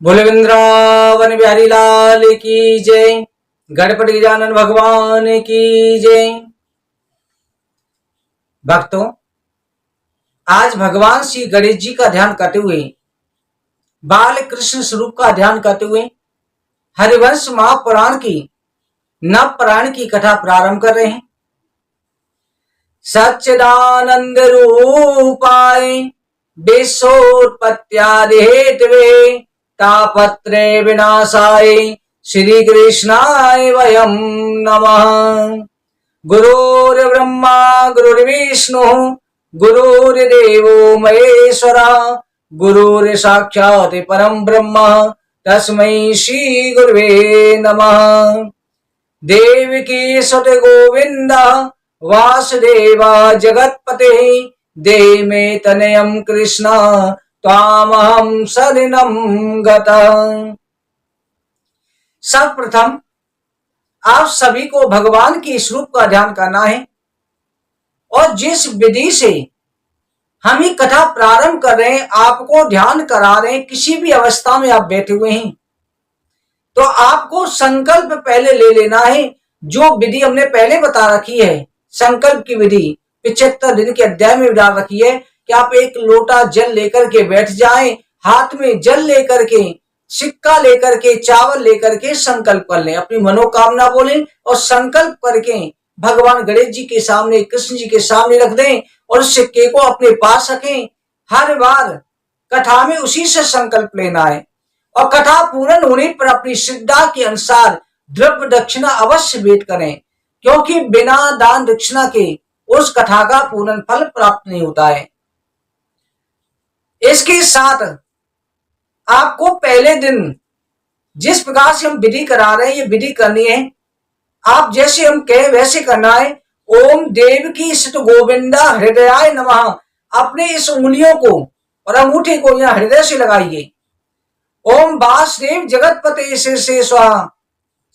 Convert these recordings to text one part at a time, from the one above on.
बोले वृंदावन बिहारी लाल की जय। गणपति गजानन भगवान की जय। भक्तों, आज भगवान श्री गणेश जी का ध्यान करते हुए, बाल कृष्ण स्वरूप का ध्यान करते हुए हरिवंश महापुराण की नव पुराण की कथा प्रारंभ कर रहे हैं। सच्चिदानंद रूपाय विश्वोत्पत्त्यादि हेतवे तापत्रे विनाशाय श्री कृष्णाय वयं नमः। गुरुर्ब्रह्मा गुरुर्विष्णु गुरुर्देवो महेश्वरः गुरुर्साक्षात् परं ब्रह्म तस्मै श्री गुरुवे नमः। देवकी सुत गोविंद वासुदेवा जगत्पते देमे तनयं कृष्ण त्वामहं शरणं गतः। सर्वप्रथम आप सभी को भगवान के स्वरूप का ध्यान करना है और जिस विधि से हम ये कथा प्रारंभ कर रहे हैं, आपको ध्यान करा रहे हैं, किसी भी अवस्था में आप बैठे हुए हैं तो आपको संकल्प पहले ले लेना है। जो विधि हमने पहले बता रखी है, संकल्प की विधि 75 दिन के अध्याय में डाल रखी है कि आप एक लोटा जल लेकर के बैठ जाएं, हाथ में जल लेकर के, सिक्का लेकर के, चावल लेकर के संकल्प कर लें, अपनी मनोकामना बोलें और संकल्प करके भगवान गणेश जी के सामने, कृष्ण जी के सामने रख दें और सिक्के को अपने पास रखें। हर बार कथा में उसी से संकल्प लेना है और कथा पूर्ण होने पर अपनी श्रद्धा के अनुसार द्रव्य दक्षिणा अवश्य भेंट करें, क्योंकि बिना दान दक्षिणा के उस कथा का पूर्ण फल प्राप्त नहीं होता है। इसके साथ आपको पहले दिन जिस प्रकार से हम विधि करा रहे हैं, ये विधि करनी है। आप जैसे हम कहे वैसे करना है। ओम देव की सुत गोविंदा हृदयाय नमः। अपने इस उंगलियों को और अंगूठे को यहाँ हृदय से लगाइए। ओम वासुदेव जगतपते सिर से स्वाहा,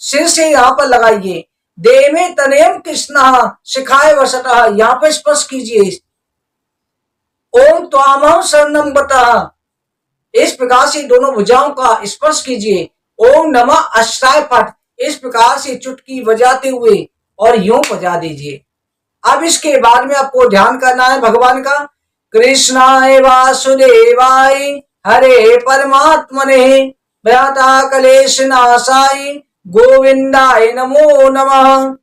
सिर से यहाँ पर लगाइए। देवे तनयम कृष्ण शिखाय वसतः, यहाँ पर स्पर्श कीजिए। ओम त्वामहं शरणं गतः, इस प्रकार से दोनों भुजाओं का स्पर्श कीजिए। ओम नमः अष्टाय फट, इस प्रकार से चुटकी बजाते हुए और यूं बजा दीजिए। अब इसके बाद में आपको ध्यान करना है भगवान का। कृष्णाय वासुदेवाय हरे परमात्मने भ्राता कलेश नाशाय गोविंदाय नमो नमः।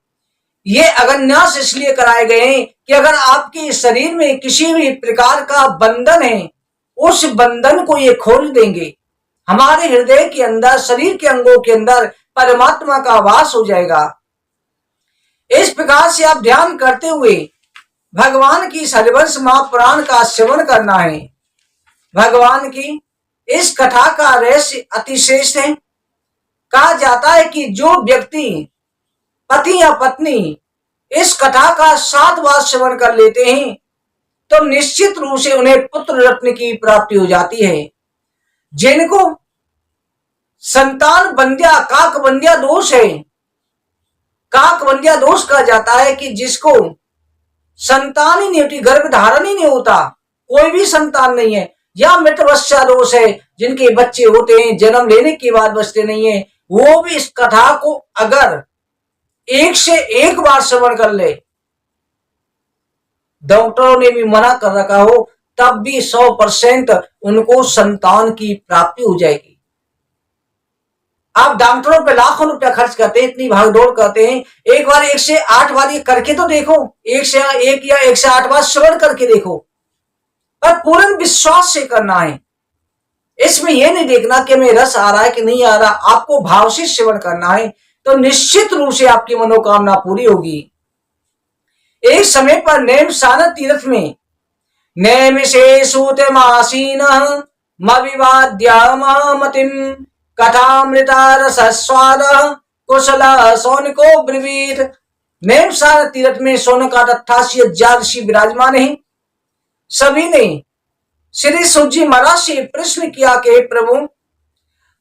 ये अगन्यास इसलिए कराए गए हैं कि अगर आपके शरीर में किसी भी प्रकार का बंधन है, उस बंधन को ये खोल देंगे। हमारे हृदय के अंदर, शरीर के अंगों के अंदर परमात्मा का वास हो जाएगा। इस प्रकार से आप ध्यान करते हुए भगवान की हरिवंश महापुराण का श्रवण करना है। भगवान की इस कथा का रहस्य अतिश्रेष्ठ है। कहा जाता है कि जो व्यक्ति, पति या पत्नी, इस कथा का 7 बार श्रवण कर लेते हैं तो निश्चित रूप से उन्हें पुत्र रत्न की प्राप्ति हो जाती है। जिनको संतान बंध्या, काक बंध्या दोष है, काक बंध्या दोष कहा जाता है कि जिसको संतान ही नहीं होती, गर्भ धारण ही नहीं होता, कोई भी संतान नहीं है, या मृतवस्या दोष है, जिनके बच्चे होते हैं जन्म लेने के बाद बचते नहीं है, वो भी इस कथा को अगर 1 से 1 बार श्रवण कर ले, डॉक्टरों ने भी मना कर रखा हो, तब भी 100% उनको संतान की प्राप्ति हो जाएगी। आप डॉक्टरों पे लाखों रुपया खर्च करते हैं, इतनी भागदौड़ करते हैं, एक बार 1 से 8 बार ये करके तो देखो, 1 से 1 या 1 से 8 बार श्रवण करके देखो, पर पूर्ण विश्वास से करना है। इसमें यह नहीं देखना कि हमें रस आ रहा है कि नहीं आ रहा, आपको भाव से श्रवण करना है, तो निश्चित रूप से आपकी मनोकामना पूरी होगी। एक समय पर नैमिषारण्य तीर्थ में नैमिषे सूतमासीनः मविवाद्यामतिं कथामृता रसस्वादः कुशलः सौनको ब्रवीत। नैमिषारण्य तीर्थ में सोनक 88,000 ऋषि विराजमान हैं। सभी ने श्री सूत जी महाराज से प्रश्न किया कि प्रभु,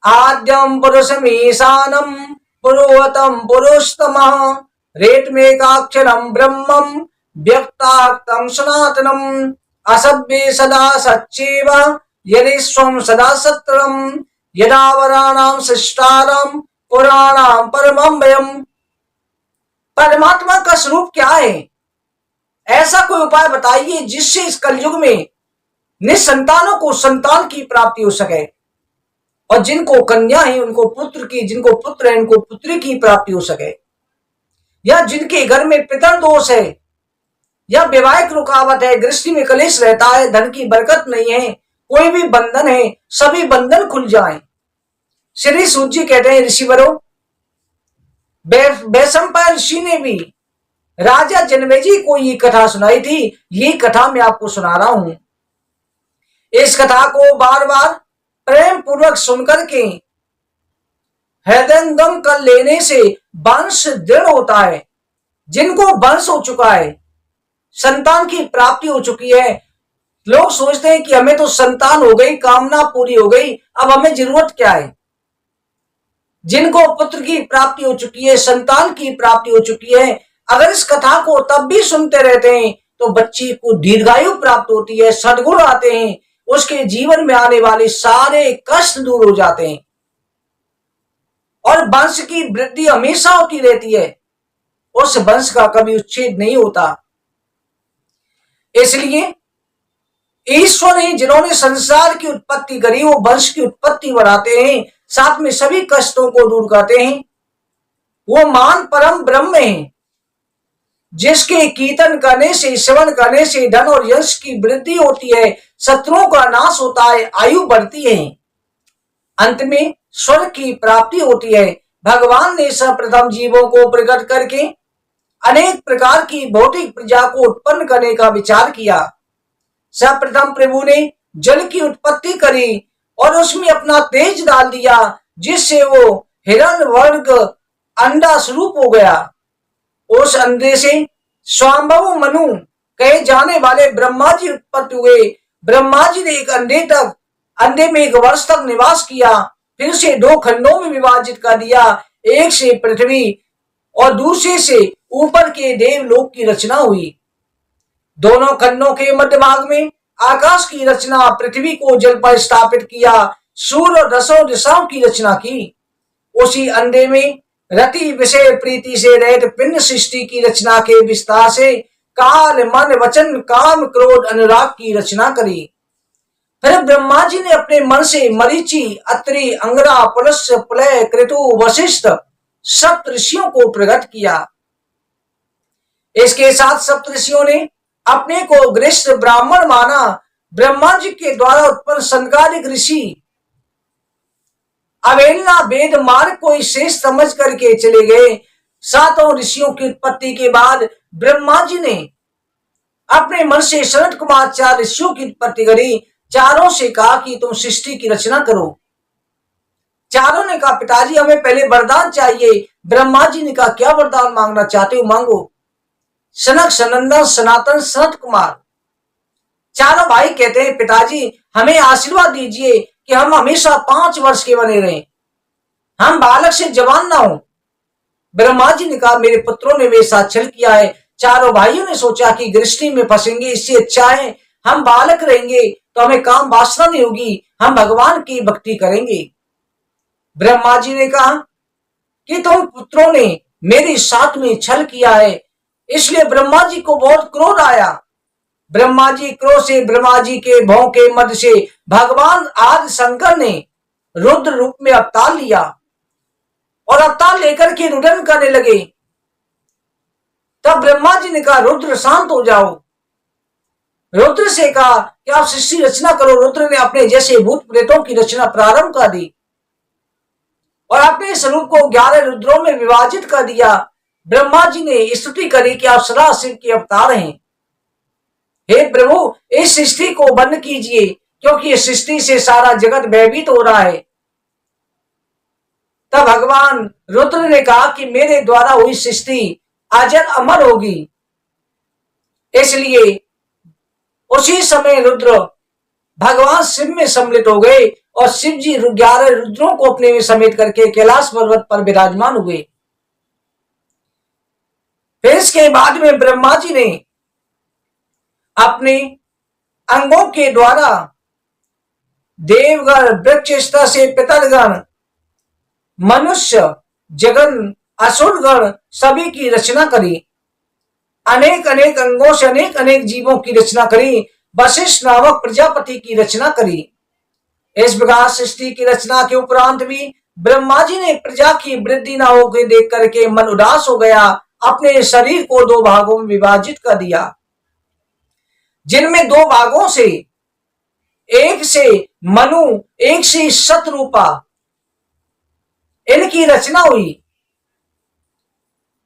आद्यम पुरुषम ईशानम पुरोहतम पुरुषोत्तमः रेतमेकाक्षरम ब्रह्मम व्यक्तार्थम सनातनम असभ्ये सदा सच्चेव यदि स्वं सदा सत्रम यदा वराणाम सृष्टारम पुराणाम परमं वयम। परमात्मा का स्वरूप क्या है? ऐसा कोई उपाय बताइए जिससे इस कलयुग में निसंतानों को संतान की प्राप्ति हो सके, और जिनको कन्या है उनको पुत्र की, जिनको पुत्र है उनको पुत्री की प्राप्ति हो सके, या जिनके घर में पितर दोष है या वैवाहिक रुकावट है, गृहस्थी में कलेश रहता है, धन की बरकत नहीं है, कोई भी बंधन है, सभी बंधन खुल जाएं। श्री सूत जी कहते हैं, ऋषिवरों, वैशंपायन ऋषि ने भी राजा जनमेजय को ये कथा सुनाई थी। ये कथा मैं आपको सुना रहा हूं। इस कथा को बार बार प्रेम पूर्वक सुनकर के हृदयंगम कर लेने से वंश दृढ़ होता है। जिनको वंश हो चुका है, संतान की प्राप्ति हो चुकी है, लोग सोचते हैं कि हमें तो संतान हो गई, कामना पूरी हो गई, अब हमें जरूरत क्या है। जिनको पुत्र की प्राप्ति हो चुकी है, संतान की प्राप्ति हो चुकी है, अगर इस कथा को तब भी सुनते रहते हैं तो बच्चे को दीर्घायु प्राप्त होती है, सद्गुण आते हैं, उसके जीवन में आने वाले सारे कष्ट दूर हो जाते हैं और वंश की वृद्धि हमेशा होती रहती है। उस वंश का कभी उच्छेद नहीं होता। इसलिए ईश्वर ने जिन्होंने संसार की उत्पत्ति करी, वो वंश की उत्पत्ति बढ़ाते हैं, साथ में सभी कष्टों को दूर करते हैं। वो मान परम ब्रह्म है, जिसके कीर्तन करने से, श्रवण करने से धन और यश की वृद्धि होती है, शत्रुओं का नाश होता है, आयु बढ़ती है, अंत में स्वर्ग की प्राप्ति होती है। भगवान ने सर्वप्रथम जीवों को प्रकट करके अनेक प्रकार की भौतिक प्रजा को उत्पन्न करने का विचार किया। सर्वप्रथम प्रभु ने जल की उत्पत्ति करी और उसमें अपना तेज डाल दिया, जिससे वो हिरण वर्ग अंडा स्वरूप हो गया। उस अंडे से स्वाम्भव मनु कहे जाने वाले ब्रह्मा जी उत्पत्ति हुए। ब्रह्मा जी ने एक अंडे में 1 वर्ष तक निवास किया, फिर से 2 खंडों में विभाजित कर दिया, एक से पृथ्वी और दूसरे से ऊपर के देवलोक की रचना हुई। दोनों खंडों के मध्य भाग में आकाश की रचना, पृथ्वी को जल पर स्थापित किया, सूर्य और 10 दिशाओं की रचना की। उसी अंडे में रति विषय प्रीति से रहित पिंड सृष्टि की रचना के विस्तार से काल मन वचन काम क्रोध अनुराग की रचना करी। फिर ब्रह्मा जी ने अपने मन से मरीचि, अत्रि, अंगरा, पुलस्त्य, पुलय, क्रतु, वशिष्ठ सप्त ऋषियों को प्रकट किया। इसके साथ सप्त ऋषियों ने अपने को गृहस्थ ब्राह्मण माना। ब्रह्मा जी के द्वारा उत्पन्न संगादिक ऋषि अवेलना वेद मार्ग को शेष समझ करके चले गए। 7 ऋषियों की उत्पत्ति के बाद ब्रह्मा जी ने अपने मन से शरद कुमार 4 ऋषियों की उत्पत्ति करी। चारों से कहा कि तुम सृष्टि की रचना करो। चारों ने कहा पिताजी हमें पहले वरदान चाहिए। ब्रह्मा जी ने कहा क्या वरदान मांगना चाहते हो, मांगो। सनक, सनंदन, सनातन, सनत कुमार चारों भाई कहते हैं पिताजी हमें आशीर्वाद दीजिए कि हम हमेशा 5 वर्ष के बने रहें, हम बालक से जवान ना हो। ब्रह्मा जी ने कहा मेरे पुत्रों ने मेरे साथ छल किया है। चारों भाइयों ने सोचा कि गृहस्थी में फंसेंगे, इससे अच्छा है हम बालक रहेंगे तो हमें काम वासना नहीं होगी, हम भगवान की भक्ति करेंगे। ब्रह्मा जी ने कहा कि तुम पुत्रों ने मेरे साथ में छल किया है, इसलिए ब्रह्मा जी को बहुत क्रोध आया। ब्रह्मा जी क्रोध से ब्रह्मा जी के भौं के मध्य से भगवान आदि शंकर ने रुद्र रूप में अवतार लिया और अवतार लेकर के रुदन करने लगे। तब ब्रह्मा जी ने कहा रुद्र शांत हो जाओ। रुद्र से कहा कि आप सृष्टि रचना करो। रुद्र ने अपने जैसे भूत प्रेतों की रचना प्रारंभ कर दी और अपने स्वरूप को 11 रुद्रों में विभाजित कर दिया। ब्रह्मा जी ने स्तुति करी कि आप सदा शिव के अवतार हैं। हे प्रभु इस सृष्टि को बंद कीजिए, क्योंकि इस सृष्टि से सारा जगत भयभीत हो रहा है। तब भगवान रुद्र ने कहा कि मेरे द्वारा हुई सृष्टि अजर अमर होगी। इसलिए उसी समय रुद्र भगवान शिव में सम्मिलित हो गए और शिव जी 11 रुद्रों को अपने में समेट करके कैलाश पर्वत पर विराजमान हुए। फिर इसके बाद में ब्रह्मा जी ने अपने अंगों के द्वारा देवगण, वृक्ष से पितरगण, मनुष्य, जगन, असुरगण सभी की रचना करी। अनेक अनेक अंगों से अनेक अनेक जीवों की रचना करी। वशिष्ठ नामक प्रजापति की रचना करी। इस प्रकार सृष्टि की रचना के उपरांत भी ब्रह्मा जी ने प्रजा की वृद्धि न होकर देख करके मन उदास हो गया। अपने शरीर को दो भागों में विभाजित कर दिया, जिनमें दो भागों से एक से मनु, एक से शतरूपा, इनकी रचना हुई।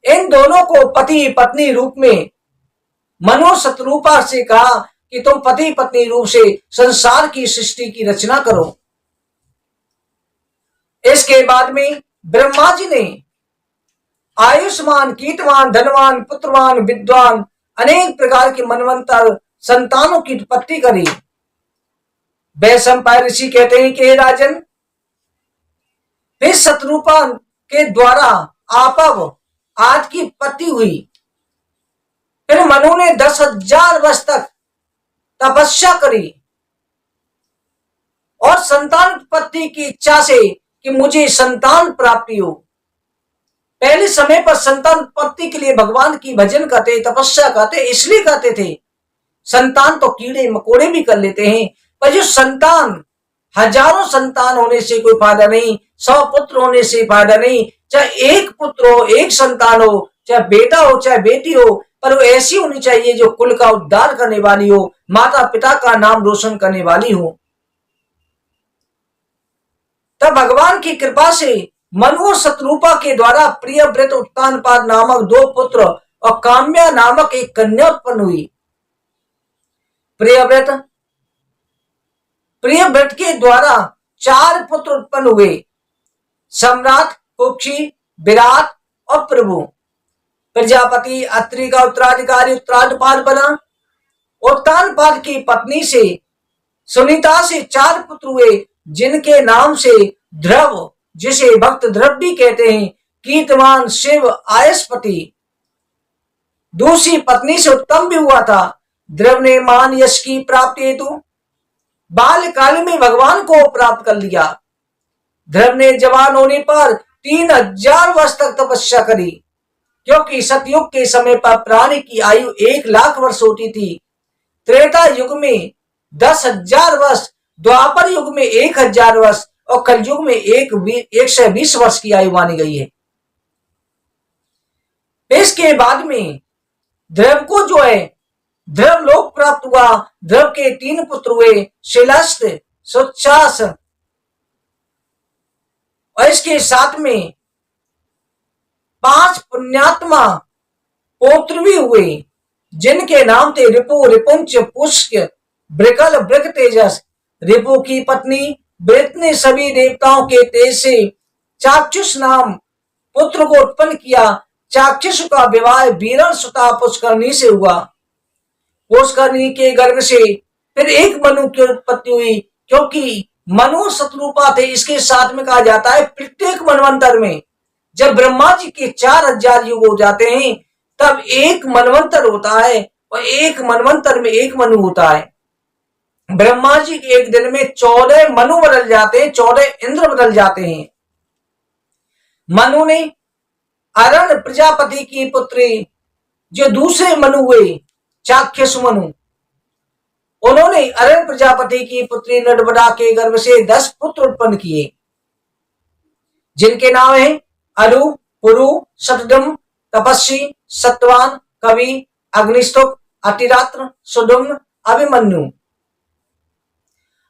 इन दोनों को पति पत्नी रूप में मनु शतरूपा से कहा कि तुम पति पत्नी रूप से संसार की सृष्टि की रचना करो। इसके बाद में ब्रह्मा जी ने आयुष्मान, कीर्तवान, धनवान, पुत्रवान, विद्वान अनेक प्रकार के मनवंतर संतानों की उत्पत्ति करी। वैशंपायन ऋषि कहते हैं कि राजन, फिर शतरूपा के द्वारा आपव आज की उत्पत्ति हुई। फिर मनु ने 10,000 वर्ष तक तपस्या करी और संतान उत्पत्ति की इच्छा से कि मुझे संतान प्राप्ति हो। पहले समय पर संतान उत्पत्ति के लिए भगवान की भजन करते, तपस्या करते, इसलिए करते थे। संतान तो कीड़े मकोड़े भी कर लेते हैं, पर जो संतान, हजारों संतान होने से कोई फायदा नहीं, 100 पुत्र होने से फायदा नहीं। चाहे एक पुत्र हो, एक संतान हो, चाहे बेटा हो चाहे बेटी हो, पर वो ऐसी होनी चाहिए जो कुल का उद्धार करने वाली हो, माता पिता का नाम रोशन करने वाली हो। तब भगवान की कृपा से मनु और शतरूपा के द्वारा प्रियव्रत, उत्तानपाद नामक 2 पुत्र और काम्या नामक एक कन्या उत्पन्न हुई। प्रियव्रत के द्वारा 4 पुत्र उत्पन्न हुए, सम्राट, कुक्षी, विराट और प्रभु। प्रजापति अत्रि का उत्तराधिकारी उत्तराधिपाद बना। उत्तानपाद की पत्नी से सुनीता से 4 पुत्र हुए, जिनके नाम से ध्रुव, जिसे भक्त ध्रुव भी कहते हैं, कीर्तवान, शिव, आयस्पति। दूसरी पत्नी से उत्तम भी हुआ था। ध्रुव ने मान यश की प्राप्ति हेतु बाल्यकाल में भगवान को प्राप्त कर लिया। ध्रुव ने जवान होने पर 3,000 वर्ष तक तपस्या करी, क्योंकि सतयुग के समय पर प्राणी की आयु 1,00,000 वर्ष होती थी। त्रेता युग में 10,000 वर्ष, द्वापर युग में 1,000 वर्ष और कलयुग में 120 वर्ष की आयु मानी गई है। इसके बाद में ध्रुव को जो है ध्रुव लोक प्राप्त हुआ। ध्रुव के 3 पुत्र हुए, शिलस्त, सुच्छास, और इसके साथ में 5 पुण्यात्मा पौत्र भी हुए, जिनके नाम थे रिपु, रिपुंच, पुष्क, ब्रिकल, ब्रिक, तेजस। रिपु की पत्नी ब्रित ने सभी देवताओं के तेज से चाक्षुष नाम पुत्र को उत्पन्न किया। चाक्षुष का विवाह वीरण सुता पुष्करणी से हुआ। पुष्करणी के गर्भ से फिर एक मनु की उत्पत्ति हुई, क्योंकि मनु शतरूपा थे। इसके साथ में कहा जाता है प्रत्येक मनवंतर में जब ब्रह्मा जी के 4,000 युग हो जाते हैं, तब एक मनवंतर होता है और एक मनवंतर में एक मनु होता है। ब्रह्मा जी के एक दिन में 14 मनु बदल जाते हैं, 14 इंद्र बदल जाते हैं। मनु ने अरण प्रजापति की पुत्री, जो दूसरे मनु हुए, चाक्षुष मनु, उन्होंने अरण प्रजापति की पुत्री नर्मदा के गर्भ से 10 पुत्र उत्पन्न किए, जिनके नाम है अरु, पुरु, शतदम, तपस्वी, सत्वान, कवि, अग्निष्टुप, अतिरात्र, सुदुम्न, अभिमन्यु।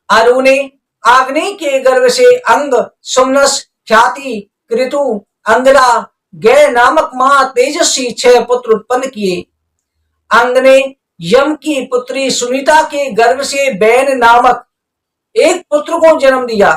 अरु ने आग्नेय के गर्भ से अंग, सुमनस, ख्याति, कृतु, अंगरा, गय नामक महा तेजस्वी 6 पुत्र उत्पन्न किए। अंग ने यम की पुत्री सुनीता के गर्भ से बैन नामक एक पुत्र को जन्म दिया।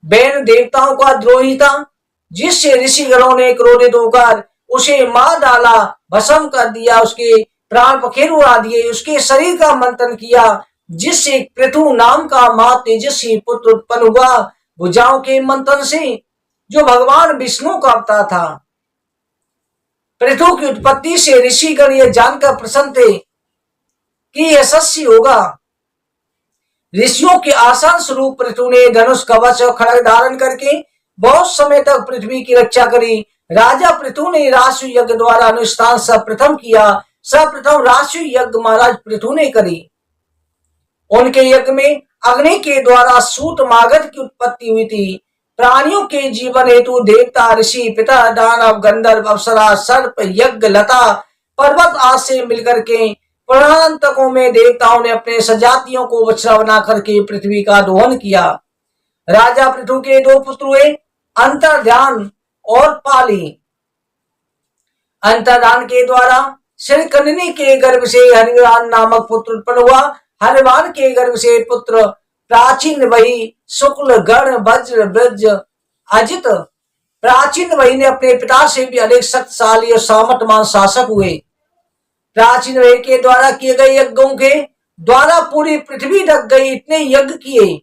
बैन देवताओं का द्रोही था, जिससे ऋषिगणों ने क्रोधित होकर उसे मार डाला, भस्म कर दिया, उसके प्राण पखेरु उड़ा दिए, उसके शरीर का मंथन किया, जिससे पृथु नाम का महा तेजस्वी पुत्र उत्पन्न हुआ। भुजाओं के मंथन से, जो भगवान विष्णु का अवतार था। पृथु की उत्पत्ति से ऋषिगण यह जानकर प्रसन्न थे कि यशस्वी होगा। ऋषियों के आसन स्वरूप पृथु ने धनुष कवच और खड़ग धारण करके बहुत समय तक पृथ्वी की रक्षा करी। राजा पृथु ने राष्ट्र यज्ञ द्वारा अनुष्ठान सर्वप्रथम किया। सर्वप्रथम राष्ट्र यज्ञ महाराज पृथु ने करी। उनके यज्ञ में अग्नि के द्वारा सूत मागध की उत्पत्ति हुई थी। प्राणियों के जीवन हेतु देवता, ऋषि, पिता, दानव, गंधर्व, अप्सरा, सर्प, यज्ञ, लता, पर्वत आदि से मिलकर के पुराणांतकों में देवताओं ने अपने सजातियों को बछड़ा बना करके पृथ्वी का दोहन किया। राजा पृथु के दो पुत्र हुए, अंतर्ध्यान और पाली। अंतर्ध्यान के द्वारा श्रीकन्नी के गर्भ से हरिवान नामक पुत्र उत्पन्न हुआ। हरिवान के गर्भ से पुत्र प्राचीन वही, शुक्ल, गण, वज्र, ब्रज, अजित। प्राचीन वही ने अपने पिता से भी अधिक शक्तिशाली और सामर्थ्यवान शासक हुए। प्राचीन वही के द्वारा किए गए यज्ञों के द्वारा पूरी पृथ्वी ढक गई। इतने यज्ञ किए,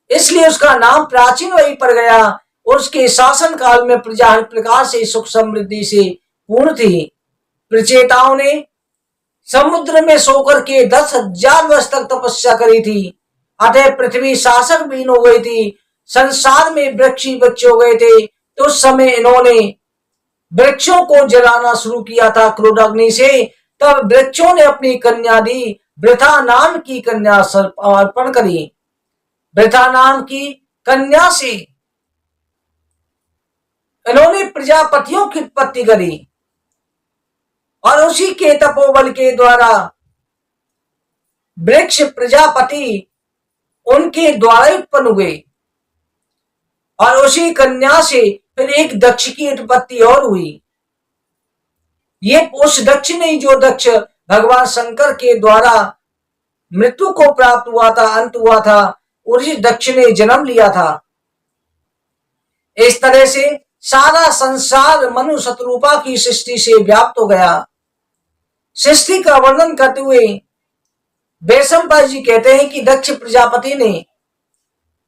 इसलिए उसका नाम प्राचीन वही पड़ गया। और उसके शासन काल में प्रजा हर प्रकार से सुख समृद्धि से पूर्ण थी। प्रचेताओं ने समुद्र में सोकर के 10,000 वर्ष तक तपस्या करी थी। अतः पृथ्वी शासक बीन हो गई थी। संसार में वृक्ष ही वृक्ष हो गए थे। तो उस समय इन्होंने वृक्षों को जलाना शुरू किया था क्रोधाग्नि से। तब वृक्षों ने अपनी कन्या दी। वृथा नाम की कन्या अर्पण करी। वृथा नाम की कन्या से इन्होंने प्रजापतियों की उत्पत्ति करी और उसी के तपोबल के द्वारा वृक्ष प्रजापति उनके द्वारा उत्पन्न हुए। और उसी कन्या से फिर एक दक्ष की उत्पत्ति और हुई। ये उस दक्ष नहीं जो दक्ष भगवान शंकर के द्वारा मृत्यु को प्राप्त हुआ था, अंत हुआ था, उसी दक्ष ने जन्म लिया था। इस तरह से सारा संसार मनु शतरूपा की सृष्टि से व्याप्त हो गया। सृष्टि का वर्णन करते हुए वैशंपायन जी कहते हैं कि दक्ष प्रजापति ने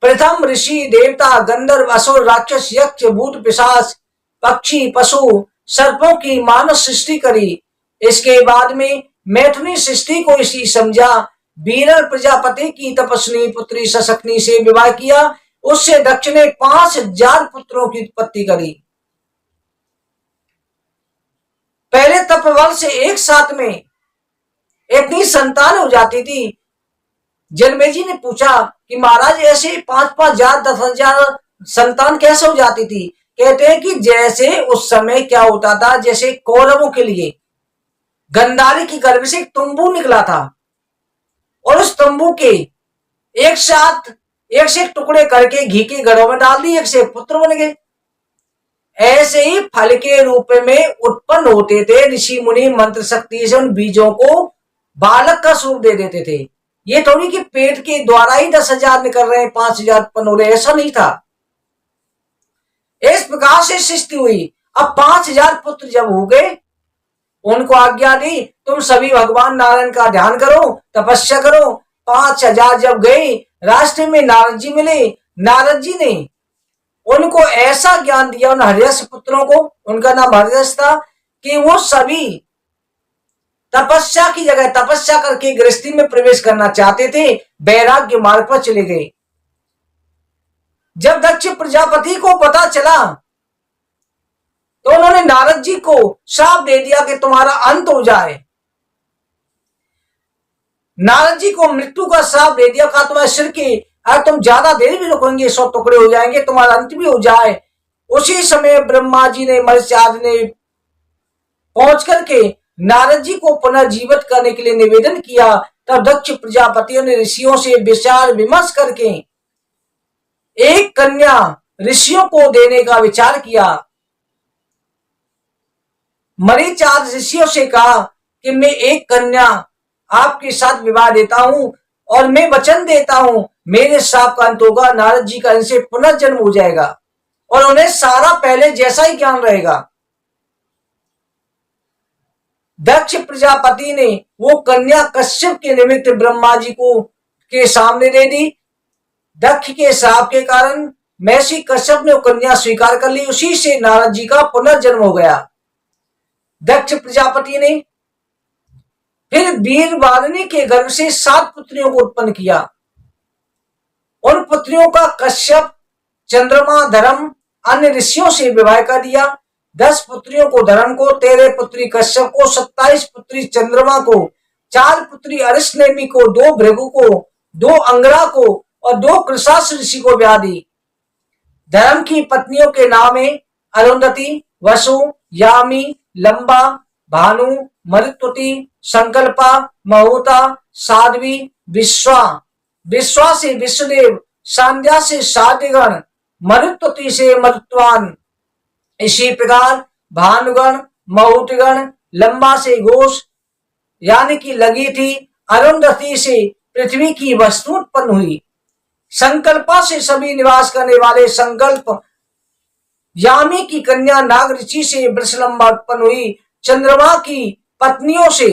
प्रथम ऋषि, देवता, गंधर्व, असुर, राक्षस, यक्ष, भूत, पिशाच, पक्षी, पशु, सर्पों की मानव सृष्टि करी। इसके बाद में मैथुनी सृष्टि को इसी समझा। बीरल प्रजापति की तपस्वी पुत्री सशक्नि से विवाह किया। उससे दक्ष ने 5,000 पुत्रों की उत्पत्ति करी। पहले तपबल से एक साथ में इतनी संतान हो जाती थी। जन्मेजय ने पूछा कि महाराज ऐसे 5,000, 10,000 संतान कैसे हो जाती थी? कहते हैं कि जैसे उस समय क्या होता था, जैसे कौरवों के लिए गंधारी की गर्भ से एक तंबू निकला था और उस तंबू के एक साथ एक से एक टुकड़े करके घी के घड़ों में डाल दिए, एक से एक पुत्र बन गए। ऐसे ही फल के रूप में उत्पन्न होते थे। ऋषि मुनि मंत्र शक्ति से उन बीजों को बालक का स्वरूप दे देते थे। ये थोड़ी कि पेट के द्वारा ही 10,000 निकल रहे हैं, 5,000 उत्पन्न हो रहे, ऐसा नहीं था। इस प्रकार से सृष्टि हुई। अब 5,000 पुत्र जब हो गए, उनको आज्ञा दी तुम सभी भगवान नारायण का ध्यान करो, तपस्या करो। 5,000 जब गए, रास्ते में नारद जी मिले। नारद जी ने उनको ऐसा ज्ञान दिया, उन हर्यश पुत्रों को, उनका नाम हर्यश था, कि वो सभी तपस्या की जगह तपस्या करके गृहस्थी में प्रवेश करना चाहते थे, वैराग्य मार्ग पर चले गए। जब दक्ष प्रजापति को पता चला तो उन्होंने नारद जी को श्राप दे दिया कि तुम्हारा अंत हो जाए। नारद जी को मृत्यु का श्राप दे दिया। कहा तुम्हारे सिर के अगर तुम ज्यादा देर भी रुकोगे 100 टुकड़े हो जाएंगे, तुम्हारा अंत भी हो जाए। उसी समय ब्रह्मा जी ने, मत्स्याद ने पहुंच करके नारद जी को पुनर्जीवित करने के लिए निवेदन किया। तब दक्ष प्रजापतियों ने ऋषियों से विचार विमर्श करके एक कन्या ऋषियों को देने का विचार किया। मरीचाद ऋषियों से कहा कि मैं एक कन्या आपके साथ विवाह देता हूं और मैं वचन देता हूं मेरे श्राप का अंत होगा, नारद जी का इनसे पुनर्जन्म हो जाएगा और उन्हें सारा पहले जैसा ही ज्ञान रहेगा। दक्ष प्रजापति ने वो कन्या कश्यप के निमित्त ब्रह्मा जी को के सामने दे दी। दक्ष के श्राप के कारण महर्षि कश्यप ने वो कन्या स्वीकार कर ली। उसी से नारद जी का पुनर्जन्म हो गया। दक्ष प्रजापति ने फिर वीर वारिणी के गर्भ से 7 पुत्रियों को उत्पन्न किया। उन पुत्रियों का कश्यप, चंद्रमा, धर्म अन्य ऋषियों से विवाह कर दिया। 10 पुत्रियों को धर्म को, 13 पुत्री कश्यप को, 27 पुत्री चंद्रमा को, 4 पुत्री अरिष्टनेमि को, 2 भृगु को, 2 अंगरा को और 2 कृशास ऋषि को ब्याह दी। धर्म की पत्नियों के नाम है अरुंधति, वसु, यामी, लंबा, भानु, मरुत्वती, संकल्पा, महुता, साध्वी, विश्वा। विश्वा से विश्वदेव, सांध्या से साध्यगण, मरुत्वती से मरुत्वान। इसी प्रकार भानुगण, महुतगण, लंबा से घोष यानी कि लगी थी, अरुंधति से पृथ्वी की वस्तु उत्पन्न हुई, संकल्पा से सभी निवास करने वाले संकल्प, यामी की कन्या नाग ऋषि से वृषलंबा उत्पन्न हुई। चंद्रमा की पत्नियों से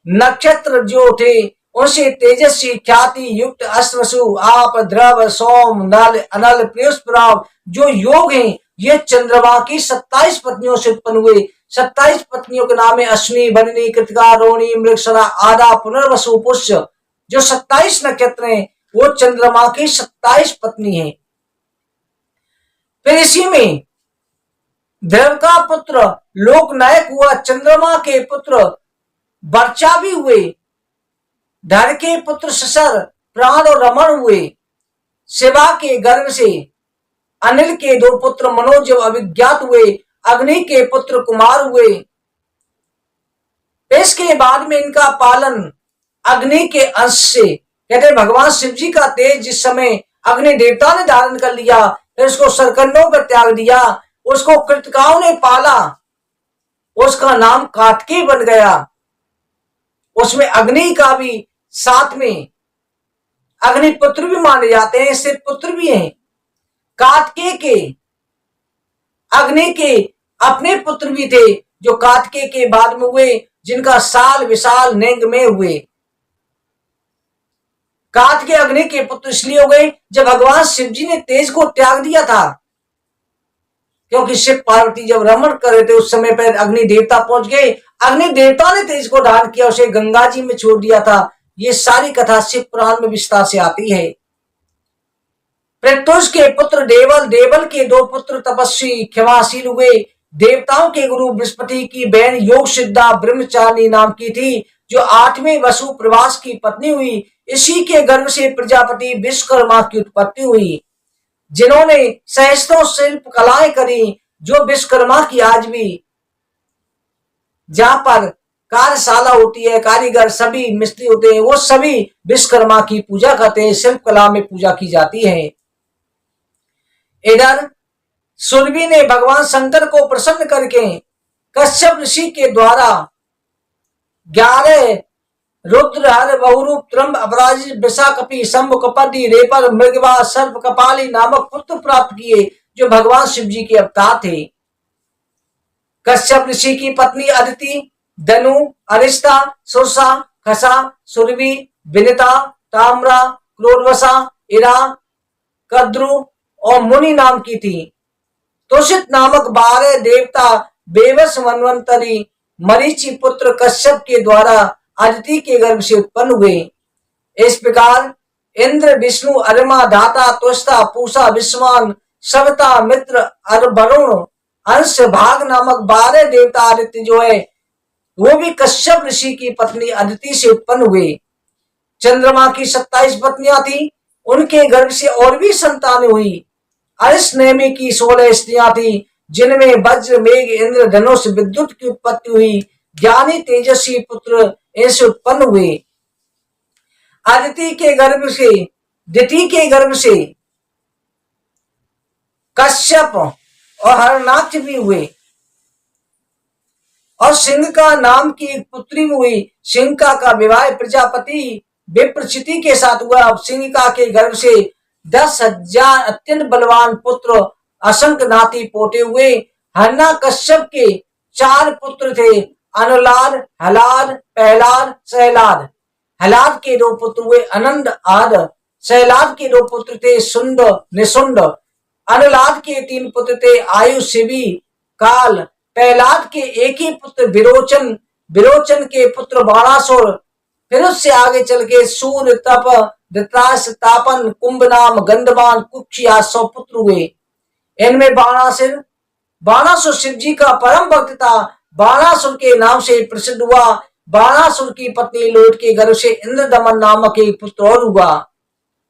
नक्षत्र जो थे उनसे तेजस्वी ख्याति युक्त अश्वसु, आप, द्रव, सोम, नल, अनल, प्रियस्पराव जो योग हैं ये चंद्रमा की 27 पत्नियों से उत्पन्न हुए। 27 पत्नियों के नाम है अश्विनी, भरणी, कृतिका, रोहिणी, मृगशरा, आदा, पुनर्वसु, पुष्य। जो 27 नक्षत्र हैं वो चंद्रमा की 27 पत्नी है। फिर इसी में ध्रुव का पुत्र लोकनायक हुआ, चंद्रमा के पुत्र वर्चा भी हुए, धर के पुत्र ससर, प्राण और रमण हुए। शिवा के गर्भ से अनिल के 2 पुत्र मनोज अभिज्ञात हुए, अग्नि के पुत्र कुमार हुए। इसके बाद में इनका पालन अग्नि के अंश से, कहते भगवान शिव जी का तेज जिस समय अग्नि देवता ने धारण कर लिया, फिर उसको सरकंडों पर त्याग दिया, उसको कृतिकाओं ने पाला, उसका नाम कार्तिकेय बन गया। उसमें अग्नि का भी साथ में अग्नि पुत्र भी माने जाते हैं, इससे पुत्र भी हैं। कार्तिकेय के अग्नि के अपने पुत्र भी थे जो कार्तिकेय के बाद में हुए, जिनका साल विशाल नेंग में हुए। कार्तिकेय अग्नि के पुत्र इसलिए हो गए जब भगवान शिव जी ने तेज को त्याग दिया था, क्योंकि शिव पार्वती जब रमण कर रहे थे उस समय पर अग्नि देवता पहुंच गए, अग्नि देवता ने तेज को धारण किया, उसे गंगा जी में छोड़ दिया था। ये सारी कथा शिव पुराण में विस्तार से आती है। प्रत्युष के पुत्र देवल, देवल के 2 पुत्र तपस्वी क्षमाशील हुए। देवताओं के गुरु बृहस्पति की बहन योग सिद्धा ब्रह्मचारिणी नाम की थी, जो 8वें वसु प्रवास की पत्नी हुई। इसी के गर्भ से प्रजापति विश्वकर्मा की उत्पत्ति हुई, जिन्होंने सहस्त्रों शिल्प कलाएं करी, जो विश्वकर्मा की आज भी जहां पर कार्यशाला होती है, कारीगर सभी मिस्त्री होते हैं, वो सभी विश्वकर्मा की पूजा करते हैं, शिल्प कला में पूजा की जाती है। इधर सुरभि ने भगवान शंकर को प्रसन्न करके कश्यप ऋषि के द्वारा 11 रुद्र, हर, बहुरूप, त्रंब, अपराजित, विशाकपि, शंभ, कपति, रेपर, मृगवा, सर्प, कपाली नामक पुत्र प्राप्त किए, जो भगवान शिव जी के अवतार थे। कश्यप ऋषि की पत्नी अदिति, धनु, अरिष्टा, सुरसा, खसा, सुरभि, विनिता, ताम्रा, क्रोधवसा, इरा, कद्रु और मुनि नाम की थी। तुषित नामक 12 देवता बेवस मनवंतरी मरीचि पुत्र कश्यप के द्वारा अदिति के गर्भ से उत्पन्न हुए। इस प्रकार इंद्र, विष्णु, अरमा, धाता, तुष्टा, पूषा, विश्वान, सविता, मित्र, वरुण, अंश, भाग नामक 12 देवता आदित्य जो है वो भी कश्यप ऋषि की पत्नी अदिति से उत्पन्न हुए। चंद्रमा की 27 पत्नियां थी, उनके गर्भ से और भी संतानें हुई। अरिष्टनेमि की 16 स्त्रियां थी, जिनमें वज्र, मेघ, इंद्र, धनुष, विद्युत की उत्पत्ति हुई। ज्ञानी तेजस्वी पुत्र इनसे उत्पन्न हुए। अदिति के गर्भ से, दिति के गर्भ से कश्यप और हरनाक्ष भी हुए, और सिंह का नाम की एक पुत्री हुई। सिंहिका का विवाह प्रजापति विप्रचिति के साथ हुआ। अब सिंहिका के गर्भ से 10,000 अत्यंत बलवान पुत्र असंख्य नाती पोते हुए। हरना कश्यप के 4 पुत्र थे, अनुलाद, हलाद, पहलाद, सहलाद। हलाद के 2 पुत्र हुए, अनंद, आद। सहलाद के 2 पुत्र थे, सुंद, निसुंड। अनुलाद के 3 पुत्र थे, आयु, शिवी, काल। पहलाद के एक ही पुत्र विरोचन, विरोचन के पुत्र बाणासुर, फिर उससे आगे चल के सूर्य, तप, धृतराष्ट्र, तापन, कुंभनाम, गंधमान, कुक्षी आज 100 पुत्र हुए। इनमें बाणासुर शिव जी का परम भक्त था। बाणासुर के नाम से प्रसिद्ध हुआ। बाणासुर की पत्नी लोट के गर्भ से इंद्रदमन नामक एक पुत्र और हुआ।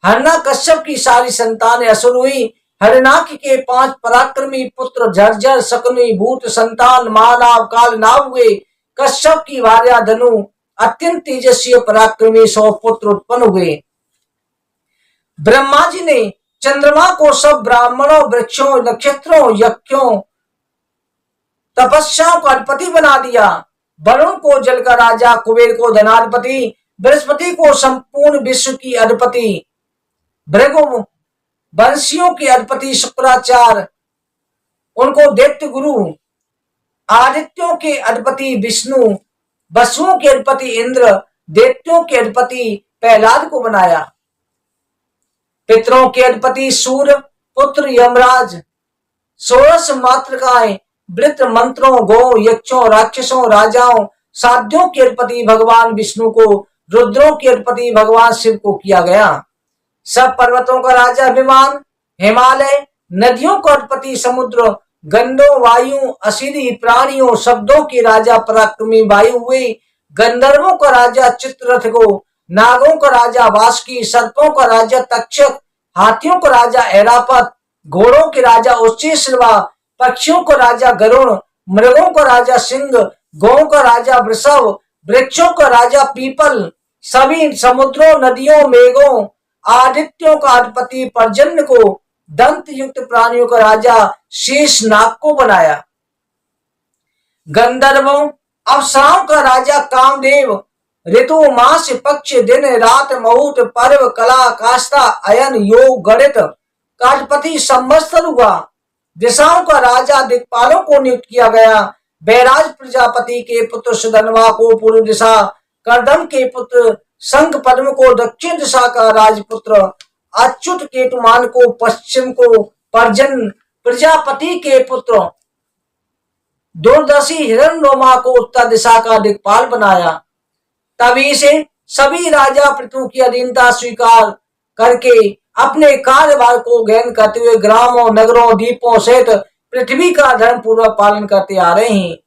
हरना कश्यप की सारी संतानें असुर हुई। हरनाक के 5 पराक्रमी पुत्र झरझर, शकुनी, भूत संतान, महानाव, कालनाव हुए। कश्यप की भार्या धनु अत्यंत तेजस्वी पराक्रमी 100 पुत्र उत्पन्न हुए। ब्रह्मा जी ने चंद्रमा को सब ब्राह्मणों, वृक्षों, नक्षत्रों, यज्ञों, तपस्याओं का अधिपति बना दिया। वरुण को जल का राजा, कुबेर को धनाधिपति, बृहस्पति को संपूर्ण विश्व की अधिपति, भृगु वंशियों के अधिपति शुक्राचार्य, उनको दैत्य गुरु, आदित्यों के अधिपति विष्णु, वसुओं के अधिपति इंद्र, दैत्यों के अधिपति प्रहलाद को बनाया। पितरों के अधिपति सूर्य, पुत्र यमराज, 16 मातृकाएं, वृत्त, मंत्रों, गौ, यक्षों, राक्षसों, राजाओं, साध्यों के अधिपति भगवान विष्णु को, रुद्रों के अधिपति भगवान शिव को किया गया। सब पर्वतों का राजा विमान हिमालय, नदियों का अधिपति समुद्र, गंधों, वायु, असीरी प्राणियों, शब्दों के राजा पराक्रमी वायु हुए। गंधर्वों का राजा चित्ररथ को, नागों का राजा वासुकी, सर्पों का राजा तक्षक, हाथियों का राजा ऐरापत, घोड़ों के राजा उच्चैश्रवा, पक्षियों का राजा गरुण, मृगों का राजा सिंह, गौ का राजा वृषभ, वृक्षों का राजा पीपल, सभी समुद्रों, नदियों, मेघों, आदित्यों का अधिपति पर्जन्य को, दंत युक्त प्राणियों का राजा शेषनाग को बनाया। गंधर्वों, अप्सराओं का राजा कामदेव, ऋतु, मास, पक्ष, दिन, रात, मुहूर्त, पर्व, कला, काष्ठा, अयन, योग, गणित का अधिपति संवत्सर हुआ। दिशाओं का राजा दिक्पालों को नियुक्त किया गया। बैराज प्रजापति के पुत्र सुधनवा को पूर्व दिशा, कर्दम के पुत्र शंख पद्म को दक्षिण दिशा का राजपुत्र, अच्युत केतुमान को पश्चिम को, पर्जन प्रजापति के पुत्र दूरदर्शी हिरण्यरोमा को उत्तर दिशा का दिक्पाल बनाया। तभी से सभी राजा पृथु की अधीनता स्वीकार करके अपने कार्यभार को गहन करते हुए ग्रामों, नगरों, द्वीपों सहित पृथ्वी का धर्म पूर्वक पालन करते आ रहे हैं।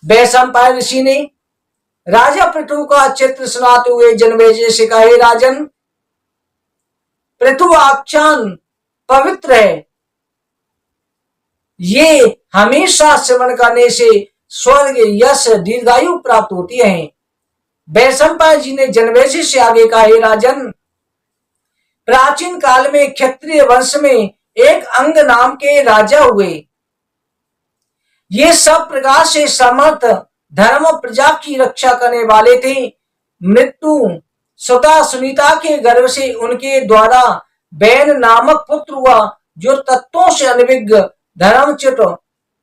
वैशंपायन ऋषि ने राजा पृथु का चित्र सुनाते हुए जनमेजय से कहा, हे राजन, पृथु आख्यान पवित्र है। ये हमेशा श्रवण करने से स्वर्ग, यश, दीर्घायु प्राप्त होती है। वैशंपायन जी ने जनमेजय से आगे कहा, हे राजन, प्राचीन काल में क्षत्रिय वंश में एक अंग नाम के राजा हुए। ये सब प्रकार से समर्थ, धर्म, प्रजा की रक्षा करने वाले थे। मृत्यु सुता सुनीता के गर्भ से उनके द्वारा बैन नामक पुत्र हुआ, जो तत्वों से अनभिज्ञ, धर्मच्युत,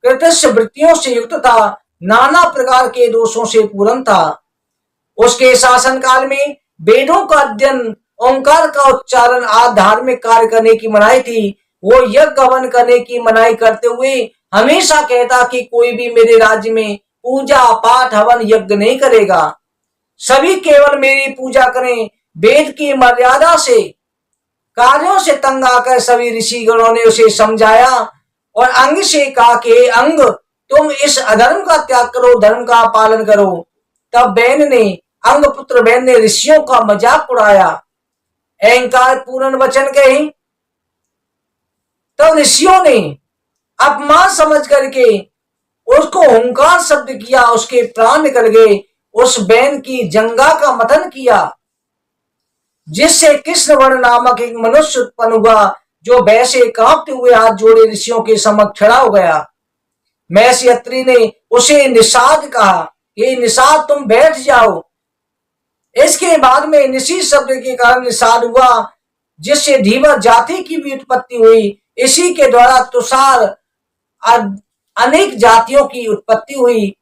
कृतस्य वृत्तियों से युक्त था, नाना प्रकार के दोषों से पूर्ण था। उसके शासन काल में वेदों का अध्ययन, ओंकार का उच्चारण आदि धार्मिक कार्य करने की मनाही थी। वो यज्ञ हवन करने की मनाही करते हुए हमेशा कहता कि कोई भी मेरे राज्य में पूजा पाठ हवन यज्ञ नहीं करेगा, सभी केवल मेरी पूजा करें। वेद की मर्यादा से, कार्यों से तंग आकर सभी ऋषिगणों ने उसे समझाया और अंग से कहा कि अंग, तुम इस अधर्म का त्याग करो, धर्म का पालन करो। तब बैन ने, अंग पुत्र बैन ने ऋषियों का मजाक उड़ाया, अहंकार पूर्ण वचन कहे। तब ऋषियों ने अपमान समझ करके उसको ओंकार शब्द किया, उसके प्राण निकल गए। उस बैन की जंगा का मथन किया, जिससे कृष्ण वर्ण नामक एक मनुष्य उत्पन्न हुआ, जो वैसे कांपते हुए हाथ जोड़े ऋषियों के समक्ष खड़ा हो गया। महर्षि अत्रि ने उसे निषाद कहा, ये निषाद, तुम बैठ जाओ। इसके बाद में निषि शब्द के कारण निषाद हुआ, जिससे धीवर जाति की भी उत्पत्ति हुई। इसी के द्वारा तुषार अनेक जातियों की उत्पत्ति हुई।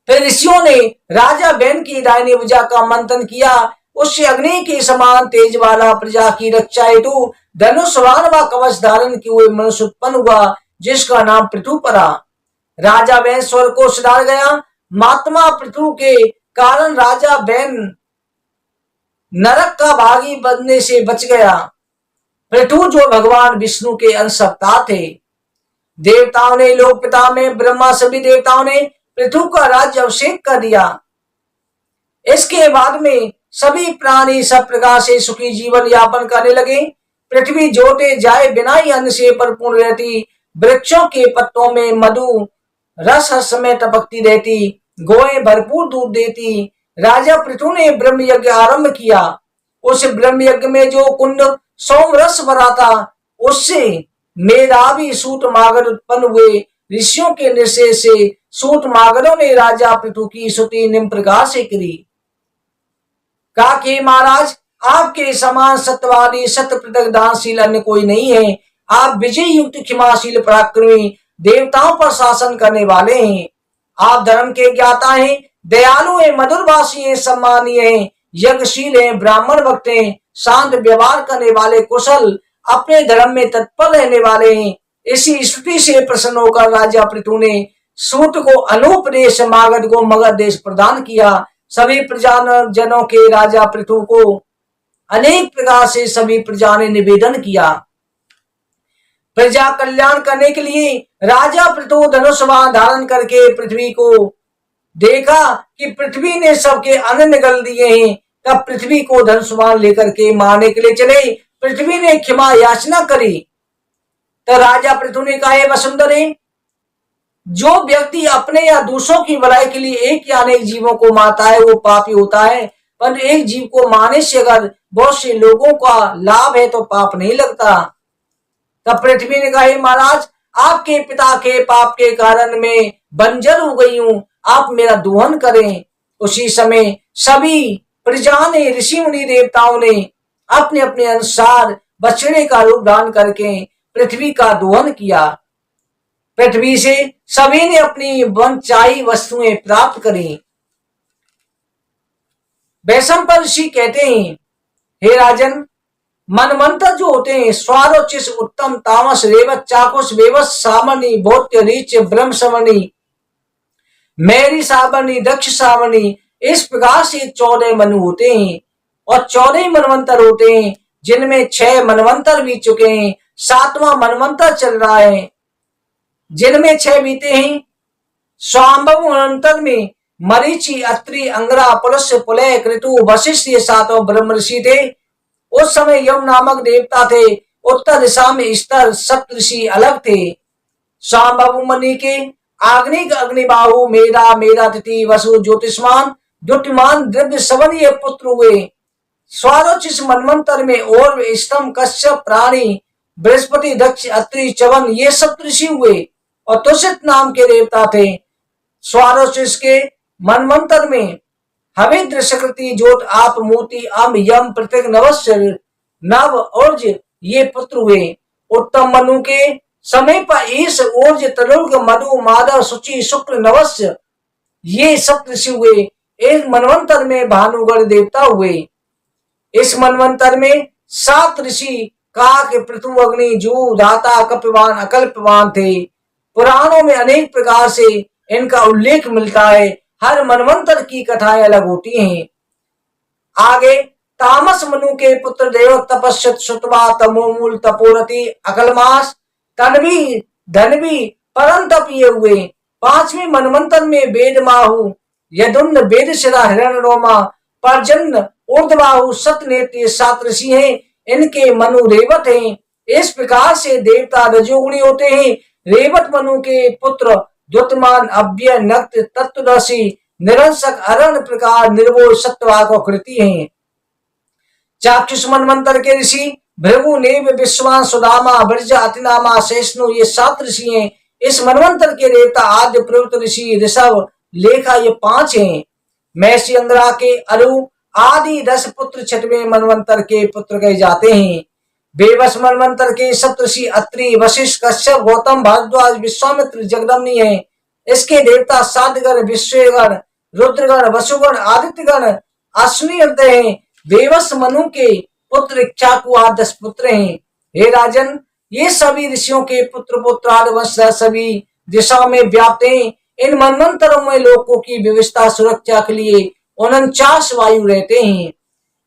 फिर ऋषियों ने राजा बैन की दाहिनी भुजा का मंथन किया, उससे अग्नि के समान तेज वाला प्रजा की रक्षा हेतु धनुष बाण व कवच धारण किए हुए मनुष्य उत्पन्न हुआ, जिसका नाम पृथु पड़ा। राजा बैन स्वर्ग को सुधार गया। महात्मा पृथु के कारण राजा बैन नरक का भागी बनने से बच गया। पृथु जो भगवान विष्णु के अंश अवतार थे। देवताओं ने, लोक पिता में ब्रह्मा सभी देवताओं ने पृथु का राज्य अभिषेक कर दिया। इसके बाद में सभी प्राणी सब प्रकार से सुखी जीवन यापन करने लगे। पृथ्वी जोते जाए बिना ही अन्न से परिपूर्ण रहती। वृक्षों के पत्तों में मधु रस हर समय टपकती रहती। गोएं भरपूर दूध देती। राजा पृथु ने ब्रह्म यज्ञ आरंभ किया। उस ब्रह्म यज्ञ में जो कुंड सोम रस भरा था, उससे मेधावी सूत मागध उत्पन्न हुए। ऋषियों के निर्देश से सूत मागधों ने राजा पृथु की स्तुति निम्न प्रकार से करी। कहा कि महाराज, आपके समान सत्यवादी सत्य पृथक दानशील अन्य कोई नहीं है। आप विजय युक्त क्षमाशील पराक्रमी देवताओं पर शासन करने वाले हैं। आप धर्म के ज्ञाता हैं, दयालु हैं, मधुरभाषी हैं, सम्मानीय हैं, यज्ञशील हैं, ब्राह्मण भक्त हैं, शांत व्यवहार करने वाले, कुशल, अपने धर्म में तत्पर रहने वाले हैं। इसी स्तुति से प्रसन्न होकर राजा पृथु ने सूत को अनुपदेश, मागध को मगध देश प्रदान किया। सभी प्रजाजनों के राजा पृथु को अनेक प्रकार से सभी प्रजा ने निवेदन किया। प्रजा कल्याण करने के लिए राजा पृथु धनुष बाण धारण करके पृथ्वी को देखा कि पृथ्वी ने सबके अन्न निगल दिए हैं। तब पृथ्वी को धनुष बाण लेकर के मारने के लिए चले। पृथ्वी ने क्षमा याचना करी। तो राजा पृथु ने कहा, हे वसुंधरे, जो व्यक्ति अपने या दूसरों की भलाई के लिए एक या अनेक जीवों को मारता है वो पापी होता है, पर एक जीव को मारने से अगर बहुत से लोगों का लाभ है तो पाप नहीं लगता। तब पृथ्वी ने कहा, महाराज, आपके पिता के पाप के कारण मैं बंजर हो गई हूं, आप मेरा दोहन करें। उसी समय सभी प्रजा ने, ऋषि मुनि देवताओं ने अपने अपने अनुसार बछड़े का रूप धारण करके पृथ्वी का दोहन किया। पृथ्वी से सभी ने अपनी वंचाई वस्तुएं प्राप्त करी। वैशंपायन ऋषि कहते हैं, हे राजन, मनवंतर जो होते हैं, स्वारोचिस, उत्तम, तामस, रेवत, चाकुष, वेवस, सामनी, भौत्य, रीच, ब्रह्म समनी, मैरी सावरणी, दक्ष सावरणी, इस प्रकार से 14 मनु होते हैं। और 14 मनवंतर होते हैं, जिनमें 6 मनवंतर बीत चुके हैं, 7वां मनवंतर चल रहा है। जिनमें 6 बीते हैं, स्वाम्भव मनवंतर में मरीचि, अत्रि, अंगरा, पुलस्य, पुलय, कृतु, वशिष्ठ, ये 7 ब्रह्म ऋषि थे। उस समय यम नामक देवता थे। उत्तर दिशा में स्तर सप्तऋषि अलग थे। स्वाम्भव मुनि के आग्निक, अग्निबाहु, मेधा, मेधातिथि, वसु, ज्योतिष्मान, द्युतिमान, द्रव्य सवन ये पुत्र हुए। स्वारोचिस मनवंतर में और स्तंभ, कश्यप, प्राणी, बृहस्पति, दक्ष, अत्रि, चवन ये सप्तऋषि हुए। और तुषित नाम के देवता थे। स्वारोचिस के मनवंतर में हविद्र, सकृति, ज्योत, आप, मूर्ति, अम, यम, प्रत्यक, नवस्य, नव, ओर्ज ये पुत्र हुए। उत्तम मनु के समय पर ईश, ओर्ज, तरुग, मधु, माधव, शुचि, शुक्ल, नवस्य ये सप्तऋषि हुए। एक मनवंतर में भानुगढ़ देवता हुए। इस मनवंतर में 7 ऋषि काक, पृथु, अग्नि, जू, धाता, कपिवान, अकल्पवान थे। पुराणों में अनेक प्रकार से इनका उल्लेख मिलता है। हर मनवंतर की कथाएं अलग होती हैं। आगे तामस मनु के पुत्र देव तपस्यत, श्रुतवा, तमोमूल, तपोरति, अकलमास, तन्वी, धनवी, परम तप ये हुए। 5वें मनवंतर में वेदमाहु, यदुन्न, वेदशिरा, हिरण्यरोमा, पर्जन्य, ऊर्ध्वबाहु, सतनेत्र ये 7 ऋषि हैं। इनके मनु रेवत हैं। इस प्रकार से देवता रजोगुणी होते हैं। रेवत मनु के पुत्र द्युतिमान, अव्यय, नक्त, तत्वदर्शी, निरंसक, अरण प्रकार, निर्भोज, सत्यवाक और कृति हैं। चाक्षुष मनवंतर के ऋषि भृगु, नेव, विश्वान, सुदामा, ब्रज, अतिनामा, शेषनु ये 7 ऋषि हैं। इस मनवंतर के देवता आद्य, प्रवृत्त ऋषि, ऋषभ, लेखा ये 5 हैं। मैसी, अंगरा के अरु आदि 10 पुत्र 6वें मनवंतर के पुत्र कहे जाते हैं। बेबस मनवंतर के सप्तऋषि अत्रि, वशिष्ठ, कश्यप, गौतम, भारद्वाज, विश्वामित्र, जगदम्नी हैं। इसके देवता सातगण, विश्वगण, रुद्रगण, वसुगण, आदित्यगण, अश्विनी हृदय हैं। बेबस मनु के पुत्र इक्ष्वाकु 10 पुत्र हैं। हे राजन, ये सभी ऋषियों के पुत्र पुत्राद वंश सभी दिशाओं में व्याप्त हैं। इन मनवंतरों में लोगों की व्यवस्था सुरक्षा के लिए 49 वायु रहते हैं।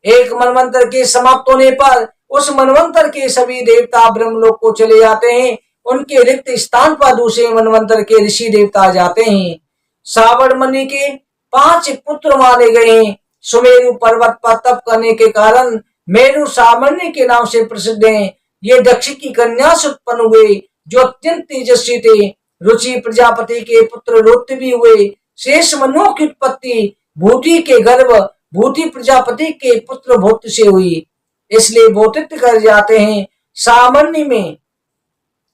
एक मनवंतर के समाप्त होने पर उस मनवंतर के सभी देवता ब्रह्मलोक को चले जाते हैं। उनके रिक्त स्थान पर दूसरे मनवंतर के ऋषि देवता जाते हैं। सावड़ मुनि के 5 पुत्र माने गए हैं। सुमेरु पर्वत पर तप करने के कारण मेरु सामान्य के नाम से प्रसिद्ध हैं। ये दक्ष की कन्या से उत्पन्न हुए, जो अत्यंत तेजस्वी थे। रुचि प्रजापति के पुत्र रोत्य भी हुए। शेष मनुओं की उत्पत्ति भूति के गर्भ भूति प्रजापति के पुत्र भूत से हुई, इसलिए भूतित कर जाते हैं। सामान्य में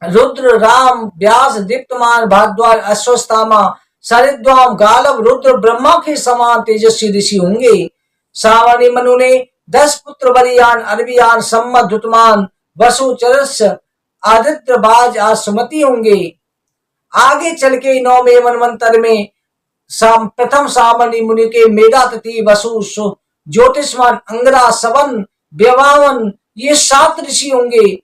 रुद्र, राम, व्यास, दीप्तमान, भारद्वाज, अश्वत्थामा, सरिद्वाम, गालव, रुद्र ब्रह्मा के समान तेजस्वी ऋषि होंगे। सावणी मनु ने 10 पुत्र बलियान, अरबियान, सम्मत, धुतमान, वसु, चरस, आदित्य, बाज, सुमति होंगे। आगे चल के 9वें मनवंतर में प्रथम सामान्य मुनि के मेधा, तिथि, वसु, ज्योतिषमान, अंगरा, सवन, व्यवावन, ये 7 ऋषि होंगे।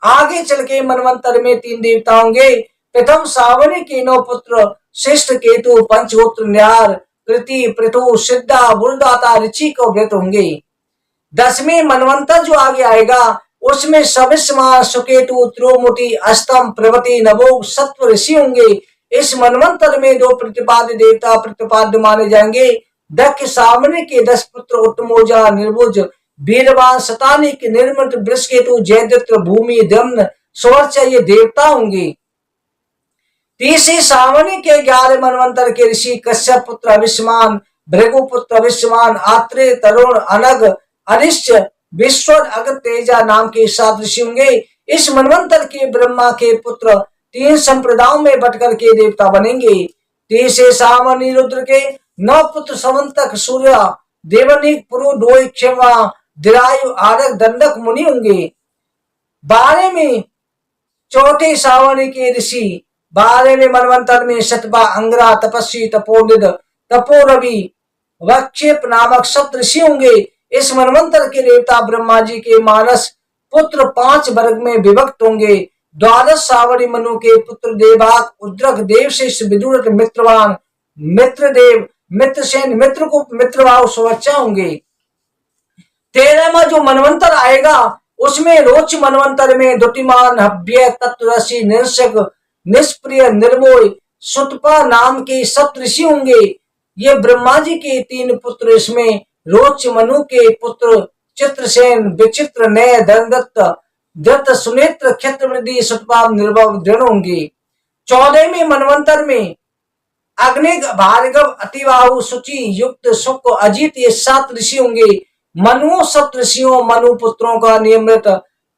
आगे चल के मनवंतर में 3 देवता होंगे। प्रथम सावनी के 9 पुत्र शिष्ट, केतु, पंचगोत्र, न्यार, कृति, पृथु, सिद्धा, बुलदाता, ऋचिक और व्रत होंगे। 10वें मनवंतर जो आगे आएगा उसमें सविस्मा, सुकेतु, त्रिमुति, अष्टम, प्रवति, नवोग, सत्व ऋषि होंगे। इस मनवंतर में 2 प्रतिपाद्य देवता प्रतिपाद्य माने जाएंगे। दक्ष सावनी के 10 पुत्र उत्तमोजा, निर्भुज, वीरवान, शतानिक, निर्मत, बृहस्पति, जयदत्त, भूमि, दम्न, सुवर्चा ये देवता होंगे। तीसरे सावनी के 11 मनवंतर के ऋषि कश्यप पुत्र अविष्मान, भृगु पुत्र अविष्मान, आत्रेय, तरुण, अनग, अरिष्ट, विश्वर, अग, तेजा नाम के 7 ऋषि होंगे। इस मनवंतर के ब्रह्मा के पुत्र 3 संप्रदायों में बटकर के देवता बनेंगे। तीसरे सावनी रुद्र के 9 पुत्र समंतक, सूर्य, देवनिक, पुरु, डोई, क्षमा, दिरायु, आरक, दंडक मुनि होंगे। 12 में चौथे सावनी के ऋषि 12वें मनवंतर में शतभा, अंगरा, तपस्वी, तपोनिध, तपोरवि, वक्षेप नामक 7 ऋषि होंगे। इस मनवंतर के देवता ब्रह्मा जी के मानस पुत्र 5 वर्ग में विभक्त होंगे। 12 सावरी मनु के पुत्र देवाक, उद्रक, देवशिष, विदुरथ, मित्रवान, मित्रदेव, मित्रसेन, मित्रगुप्त, मित्रभाव, सुवच्चा होंगे। 13वां जो मनवंतर आएगा उसमें रोच मनवंतर में द्युतिमान, हव्य, तत्वरसी, निरशक, निष्प्रिय, निर्मोय, सुतपा नाम के 7 ऋषि होंगे। ये ब्रह्मा जी के 3 पुत्र इसमें रोच मनु के पुत्र चित्रसेन, विचित्र, नय, दंडदत्त, दत्त, सुनेत्र, क्षत्रवृद्धि, सुतपा, निर्भव, दृढ़ होंगे। 14वें मनवंतर में अग्नि, भार्गव, अतिबाहु, सुचि, युक्त, शुक, अजित ये 7 ऋषि होंगे। मनु 7 ऋषियों मनु पुत्रों का नियमित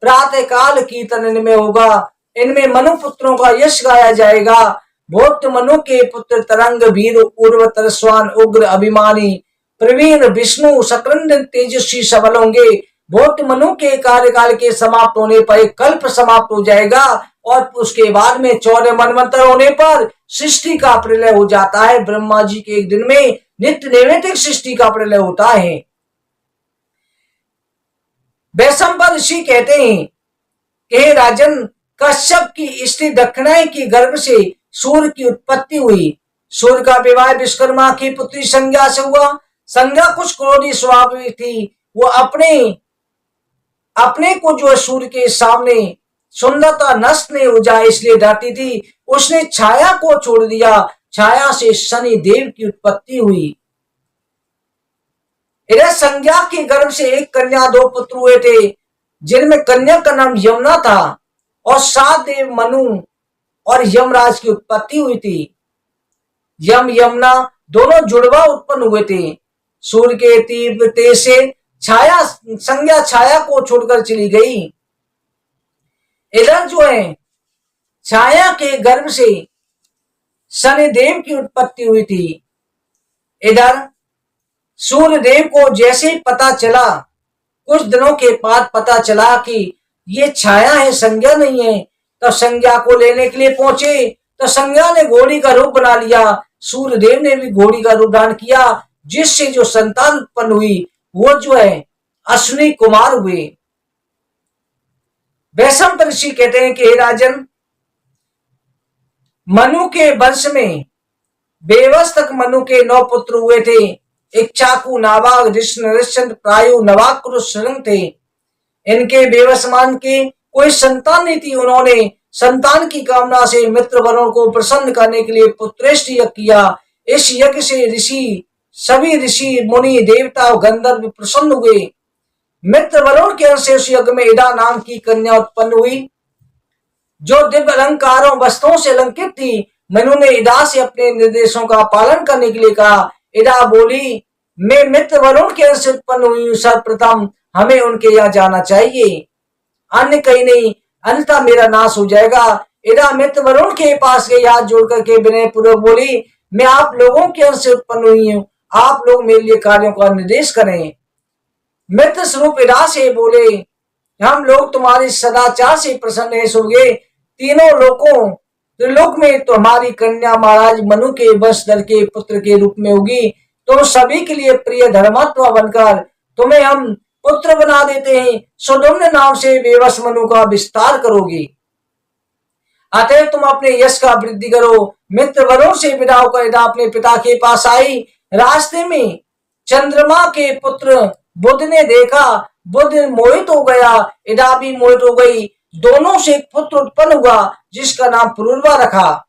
प्रातः काल कीर्तन इनमें होगा। इनमें मनु पुत्रों का यश गाया जाएगा। भोक्त मनु के पुत्र तरंग, वीर, उर्व, तरस्वान, उग्र, अभिमानी, प्रवीण, विष्णु, शक्रंद, तेजस्वी, सबल होंगे। भोक्त मनु के कार्यकाल के समाप्त होने पर एक कल्प समाप्त हो जाएगा और उसके बाद में 14 मनवंतर होने पर सृष्टि का प्रलय हो जाता है। ब्रह्मा जी के एक दिन में नित्य नैमित्तिक सृष्टि का प्रलय होता है। वैशंपायन ऋषि कहते हैं कि राजन, कश्यप की स्त्री दक्षिणायन की गर्भ से सूर्य की उत्पत्ति हुई। सूर्य का विवाह विश्वकर्मा की पुत्री संज्ञा से हुआ। संज्ञा कुछ क्रोधी स्वभाव में थी। वो अपने को जो सूर्य के सामने सुंदरता नष्ट नहीं हो जाए इसलिए डरती थी। उसने छाया को छोड़ दिया। छाया से शनि देव की उत्पत्ति हुई। इधर संज्ञा के गर्भ से एक कन्या 2 पुत्र हुए थे, जिनमें कन्या का नाम यमुना था और 7 देव मनु और यमराज की उत्पत्ति हुई थी। यम यमुना दोनों जुड़वा उत्पन्न हुए थे। सूर्य के तीव्र तेज से संज्ञा छाया को छोड़कर चली गई। इधर जो है छाया के गर्भ से शनिदेव की उत्पत्ति हुई थी। इधर सूर्य देव को जैसे ही पता चला, कुछ दिनों के बाद पता चला कि ये छाया है, संज्ञा नहीं है, तो संज्ञा को लेने के लिए पहुंचे तो संज्ञा ने घोड़ी का रूप बना लिया। सूर्य देव ने भी घोड़ी का रूप धारण किया, जिससे जो संतान उत्पन्न हुई वो जो है अश्विनी कुमार हुए। वैशंपायन ऋषि कहते हैं कि हे राजन, मनु के वंश में बेवस तक मनु के 9 पुत्र हुए थे। इक्ष्वाकु, नाभाग, नृशंस, प्रायु, नवाकुरुष थे। इनके बेवसमान के कोई संतान नहीं थी। उन्होंने संतान की कामना से मित्र वरुण को प्रसन्न करने के लिए पुत्रेष्ट यज्ञ किया। इस यज्ञ से सभी ऋषि, मुनि, देवता और गंधर्व प्रसन्न हुए। मित्र वरुण के अंश से उस यज्ञ में इडा नाम की कन्या उत्पन्न हुई, जो दिव्य अलंकारों वस्त्रों से अलंकृत थी। मनु ने इडा से अपने निर्देशों का पालन करने के लिए कहा। इडा बोली, मैं मित्र वरुण के अंश से उत्पन्न हुई हूं, सर्वप्रथम हमें उनके यहाँ जाना चाहिए, अन्य कहीं नहीं, अन्यथा मेरा नाश हो जाएगा। इडा मित्र वरुण के पास गई, हाथ जोड़ करके विनय पूर्वक बोली, मैं आप लोगों के अंश से उत्पन्न हुई हूँ, आप लोग मेरे लिए कार्यों का निर्देश करें। मित्र स्वरूप इडा से बोले, हम लोग तुम्हारे सदाचार से प्रसन्न होंगे। तीनों लोकों त्रिलोक में तुम्हारी कन्या महाराज मनु के वंशधर के पुत्र के रूप में होगी। तुम सभी के लिए प्रिय धर्मात्मा बनकर तुम्हें हम पुत्र बना देते हैं। सुदम्न नाम से बेवस मनु का विस्तार करोगी। अतः तुम अपने यश का वृद्धि करो। मित्र वरुण से विदा होकर इडा अपने पिता के पास आई। रास्ते में चंद्रमा के पुत्र बुध ने देखा। बुध मोहित हो गया, इडा भी मोहित हो गई। दोनों से एक पुत्र उत्पन्न हुआ जिसका नाम पुरुरवा रखा।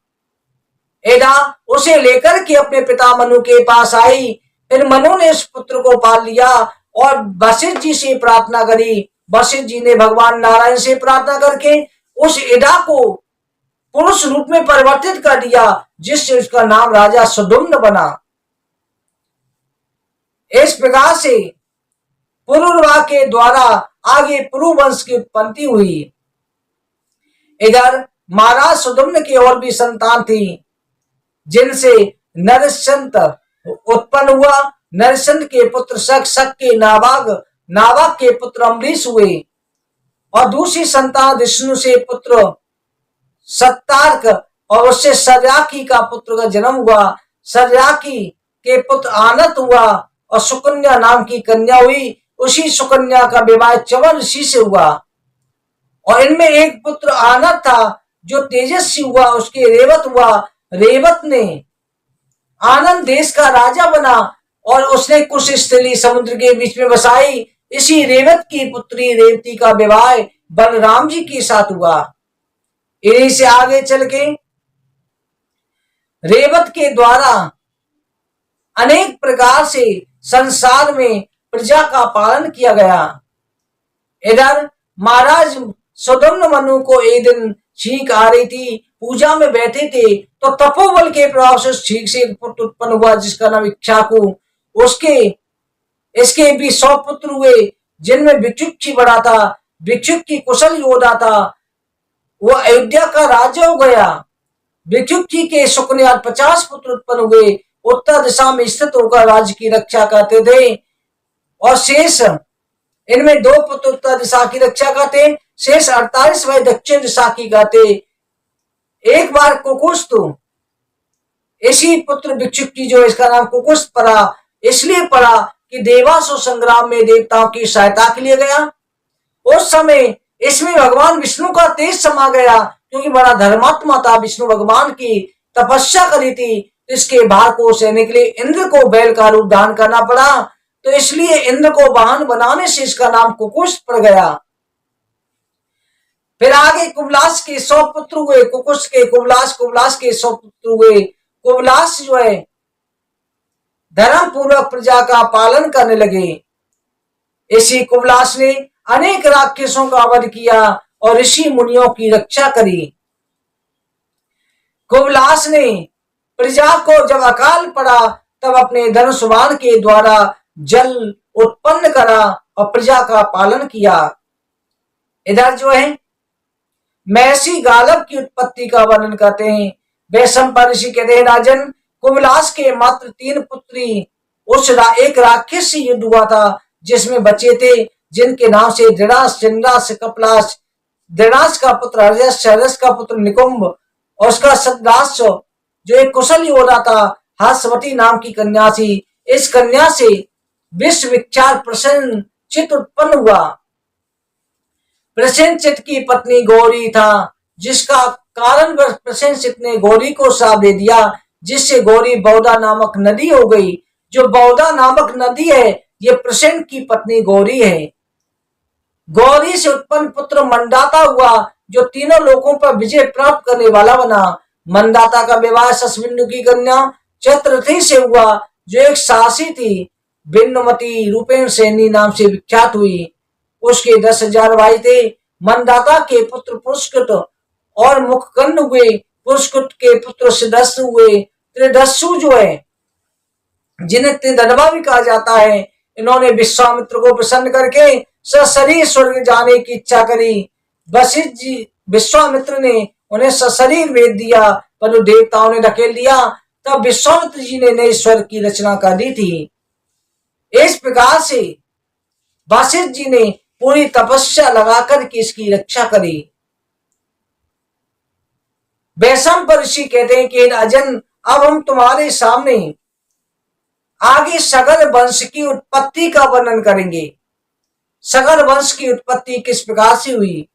इडा उसे लेकर के अपने पिता मनु के पास आई। फिर मनु ने इस पुत्र को पाल लिया और वशिष्ठ जी से प्रार्थना करी। वशिष्ठ जी ने भगवान नारायण से प्रार्थना करके उस इडा को पुरुष रूप में परिवर्तित कर दिया, जिससे उसका नाम राजा सुदुम्न बना। इस प्रकार से पुरुरवा के द्वारा आगे पुरु वंश की उत्पत्ति हुई। इधर महाराज सुदुम्न की और भी संतान थी, जिनसे नरसंत उत्पन्न हुआ। नरसंत के पुत्र शक, शक के नाभाग, नाभाग के पुत्र अम्बरीश हुए। और दूसरी संतान विष्णु से पुत्र सत्तार्क और उससे सर्याकी का पुत्र का जन्म हुआ। सर्याकी के पुत्र आनत हुआ और सुकन्या नाम की कन्या हुई। उसी सुकन्या का विवाह चवन ऋषि से हुआ और इनमें एक पुत्र आनत था जो तेजस्वी हुआ, उसके रेवत हुआ। रेवत ने आनंद देश का राजा बना और उसने कुछ स्थली समुद्र के बीच में बसाई। इसी रेवत की पुत्री रेवती का विवाह बलराम जी के साथ हुआ। इन्हीं से आगे चल के रेवत के द्वारा अनेक प्रकार से संसार में प्रजा का पालन किया गया। इधर महाराज सुदम्न मनु को एक दिन छींक आ रही थी। पूजा में बैठे थे तो तपोबल के प्रभाव से छींक से एक पुत्र उत्पन्न हुआ जिसका नाम इक्ष्वाकु। इसके भी 100 पुत्र हुए, जिनमें भिक्षुक्षी बड़ा था। भिक्षुक्षी कुशल योद्धा था, वो अयोध्या का राजा हो गया। भिक्षुक्षी के शुक्र 50 पुत्र उत्पन्न हुए, उत्तर दिशा में स्थित होकर राज्य की रक्षा करते थे। और शेष इनमें 2 पुत्र उत्तर दिशा की रक्षा करते, शेष 48 वह दक्षिण दिशा की करते। एक बार कुकुस्त इसी पुत्र भिक्षुक्षी जो इसका नाम कुकुस्त पड़ा, इसलिए पड़ा कि देवासुर संग्राम में देवताओं की सहायता के लिए गया। उस समय इसमें भगवान विष्णु का तेज समा गया, क्योंकि बड़ा धर्मात्मा था। विष्णु भगवान की तपस्या करी थी, इसके भार को सहने के लिए इंद्र को बैल का रूप धारण करना पड़ा। तो इसलिए इंद्र को वाहन बनाने से इसका नाम कुकुस्त पड़ गया। फिर आगे कुबलास के 100 पुत्र हुए। कुकुस्त के कुबलास, कुबलास के 100 पुत्र हुए। कुबलास जो है धर्म पूर्वक प्रजा का पालन करने लगे। इसी कुबलास ने अनेक राक्षसों का वध किया और ऋषि मुनियों की रक्षा करी। कुबलास ने प्रजा को जब अकाल पड़ा तब अपने धनुष बाण के द्वारा जल उत्पन्न करा और प्रजा का पालन किया। इधर जो है महर्षि गालब की उत्पत्ति का वर्णन करते हैं। वैशंपायन ऋषि कहते हैं, राजन कुबलास के मात्र 3 पुत्री उस एक राक्षस से युद्ध हुआ था, जिसमें बचे थे, जिनके नाम से दृढ़ास, चंद्रास, कपलास। दृढ़ास का पुत्र हर्यस, शरस का पुत्र निकुंभ और उसका सद्रास जो एक कुशल योद्धा था, हर्षवती नाम की कन्या थी। इस कन्या से विश्वविख्यात प्रसेनजित उत्पन्न हुआ। प्रसेनजित की पत्नी गौरी था, जिसका कारण प्रसेनजित ने गौरी को श्राप दे दिया, जिससे गौरी बौदा नामक नदी हो गई, जो बौदा नामक नदी है, ये प्रसेन की पत्नी गौरी है। गौरी से उत्पन्न पुत्र मंदाता हुआ, जो तीनों लोकों पर विजय प्राप्त करने वाला बना। मंदाता का विवाह ससबिंदु की कन्या चतुर्थी से हुआ, जो एक साहसी थी, बिंदुमती रूपेण सेनी नाम से विख्यात हुई। उसके 10,000 भाई थे। मंदाता के पुत्र पुष्कृत और मुखकर्ण हुए। पुष्कृत के पुत्र सिद्धस्सु हुए। त्रिदस्सु जो है, जिन्हें त्रिधनवा भी कहा जाता है, इन्होंने विश्वामित्र को प्रसन्न करके सशरीर स्वर्ग जाने की इच्छा करी। वशिष्ठ जी, विश्वामित्र ने उन्हें सशरीर भेज दिया, पर देवताओं ने धकेल दिया। तब विश्वामित्र जी ने नए स्वर्ग की रचना कर दी थी। इस प्रकार से वशिष्ठ जी ने पूरी तपस्या लगाकर के इसकी रक्षा करी। वैशंपायन ऋषि कहते हैं कि राजन, अब हम तुम्हारे सामने आगे सगर वंश की उत्पत्ति का वर्णन करेंगे। सगर वंश की उत्पत्ति किस प्रकार से हुई,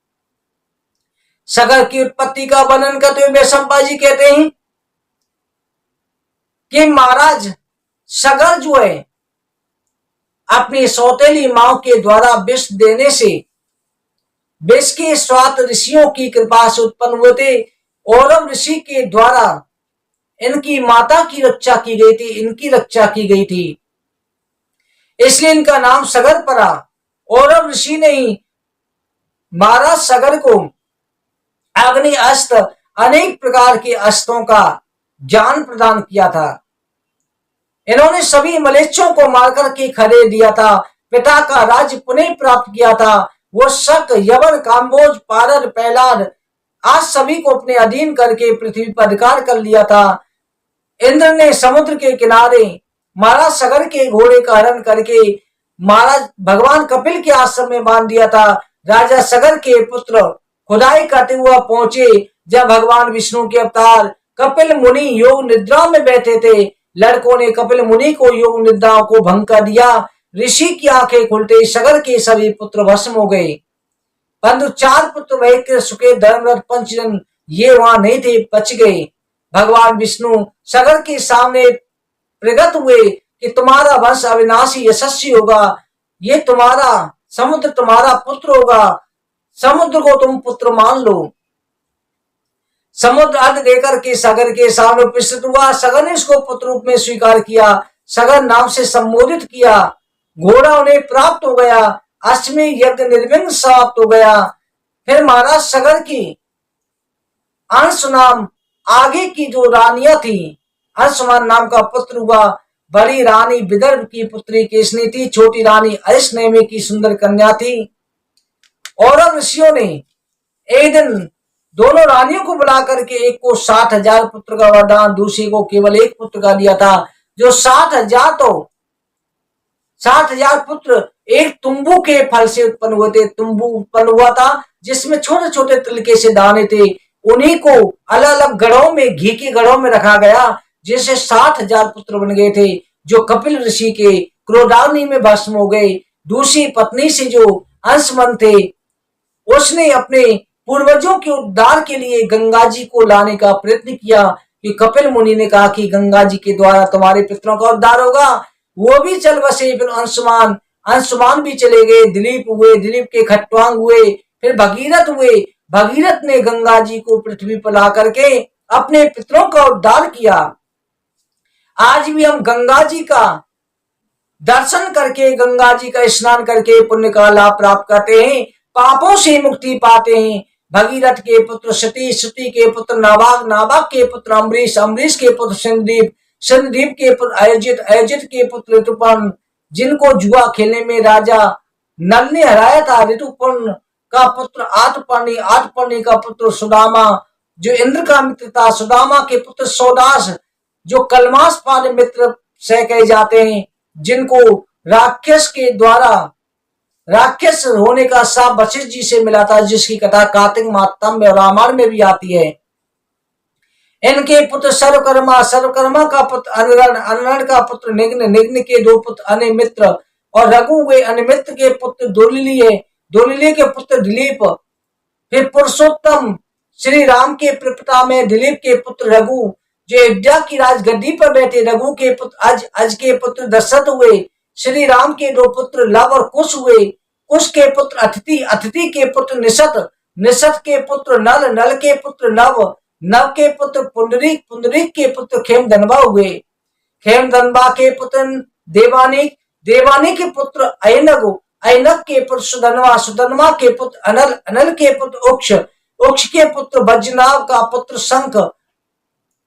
सगर की उत्पत्ति का वर्णन करते हुए वैशंपायन जी कहते हैं कि महाराज, सगर जो है अपनी सौतेली मां के द्वारा विष देने से विष के स्वात ऋषियों की कृपा से उत्पन्न हुए थे। औरव ऋषि के द्वारा इनकी माता की रक्षा की गई थी, इनकी रक्षा की गई थी, इसलिए इनका नाम सगर पड़ा। औरव ऋषि ने ही महाराज सगर को अग्नि अस्त्र, अनेक प्रकार के अस्त्रों का ज्ञान प्रदान किया था। इन्होंने सभी मलेच्छों को मारकर के खदेड़ दिया था। पिता का राज्य पुनः प्राप्त किया था। वो शक, यवन, काम्बोज, पारद, प्रहलाद आज सभी को अपने अधीन करके पृथ्वी पर अधिकार कर लिया था। इंद्र ने समुद्र के किनारे महाराज सगर के घोड़े का हरण करके महाराज भगवान कपिल के आश्रम में बांध दिया था। राजा सगर के पुत्र खुदाई करते हुए पहुंचे जब भगवान विष्णु के अवतार कपिल मुनि योग निद्रा में बैठे थे। लड़कों ने कपिल मुनि को योग निद्रा को भंग कर दिया। ऋषि की आंखें खुलते सगर के सभी पुत्र भस्म हो गए, परंतु 4 पुत्र वह सुकेत, धर्मरथ, पंचजन ये वहां नहीं थे, बच गए। भगवान विष्णु सगर के सामने प्रकट हुए कि तुम्हारा वंश अविनाशी यशस्वी होगा, ये तुम्हारा समुद्र तुम्हारा पुत्र होगा, समुद्र को तुम पुत्र मान लो। समुद्र अर्घ देकर के सागर के सामने उपस्थित हुआ। सगर ने इसको पुत्र रूप में स्वीकार किया, सगर नाम से संबोधित किया। घोड़ा उन्हें प्राप्त हो गया। अष्टमी यज्ञ निर्विघ्न समाप्त हो गया। फिर महाराज सगर की अंशुमान आगे की जो रानियां थी, अंशुमान नाम का पुत्र हुआ। बड़ी रानी विदर्भ की पुत्री केसनी थी, छोटी रानी अरिष्टनेमी की सुंदर कन्या थी। और ऋषियों ने एक दिन दोनों रानियों को बुला करके एक को 60,000 पुत्र का वरदान, दूसरे को केवल एक पुत्र का दिया था। जो 60,000 तो 60,000 पुत्र एक तुम्बू के फल से उत्पन्न हुए थे। तुम्बू उत्पन्न हुआ था जिसमें छोटे छोटे तिलके से दाने थे। उन्हीं को अलग अलग गढ़ों में, घी के गढ़ों में रखा गया, जिससे 60,000 पुत्र बन गए थे, जो कपिल ऋषि के क्रोधाग्नि में भस्म हो गए। दूसरी पत्नी से जो अंशमन थे, उसने अपने पूर्वजों के उद्धार के लिए गंगा जी को लाने का प्रयत्न किया कि कपिल मुनि ने कहा कि गंगा जी के द्वारा तुम्हारे पितरों का उद्धार होगा। वो भी चल बसे। फिर अंशुमान भी चले गए। दिलीप हुए, दिलीप के खट्वांग हुए, फिर भगीरथ हुए। भगीरथ ने गंगा जी को पृथ्वी पर ला करके अपने पितरों का उद्धार किया। आज भी हम गंगा जी का दर्शन करके, गंगा जी का स्नान करके पुण्य का लाभ प्राप्त करते हैं, पापों से मुक्ति पाते हैं। भगीरथ के पुत्र सती, सती के पुत्र नाभाग, नाभाग के पुत्र अम्बरीश, अम्बरीश के पुत्र सिंधुदीप, सिंधुदीप के पुत्र अयोजित, अयोजित के पुत्र ऋतुपर्ण, जिनको जुआ खेलने में राजा नल ने हराया था। ऋतुपर्ण का पुत्र आतपर्णी, आतपर्णी का पुत्र सुदामा जो इंद्र का मित्र था। सुदामा के पुत्र सौदास जो कलमास पाद मित्र से कहे जाते हैं, जिनको राक्षस के द्वारा राक्षस होने का शाप वशिष्ठ जी से मिला था, जिसकी कथा कार्तिक मातम में रामायण में भी आती है। इनके पुत्र सर्वकर्मा, सर्वकर्मा का पुत्र अनरण, अनरण का पुत्र निग्न, निग्न के 2 पुत्र अनिमित्र और रघु हुए। अनिमित्र के पुत्र दुलिली, दुलिली के पुत्र दिलीप। फिर पुरुषोत्तम श्री राम के प्रपिता में दिलीप के पुत्र रघु, जो अयोध्या की राजगद्दी पर बैठे रघु के पुत्र अज के पुत्र दशरथ हुए, श्री राम के दो पुत्र लव और कुश हुए, कुश के पुत्र अतिथि, अतिथि के पुत्र निषद, निषद के पुत्र नल, नल के पुत्र नव, नव के पुत्र पुंडरीक, पुंडरीक के पुत्र खेमधनवा हुए, खेमधनवा के पुत्र देवानिक, देवानिक के पुत्र ऐनग, ऐनक के पुत्र सुधनवा, सुधनवा के पुत्र अनल, अनल के पुत्र उक्ष, उक्ष के पुत्र वज्रनाभ का पुत्र शंख,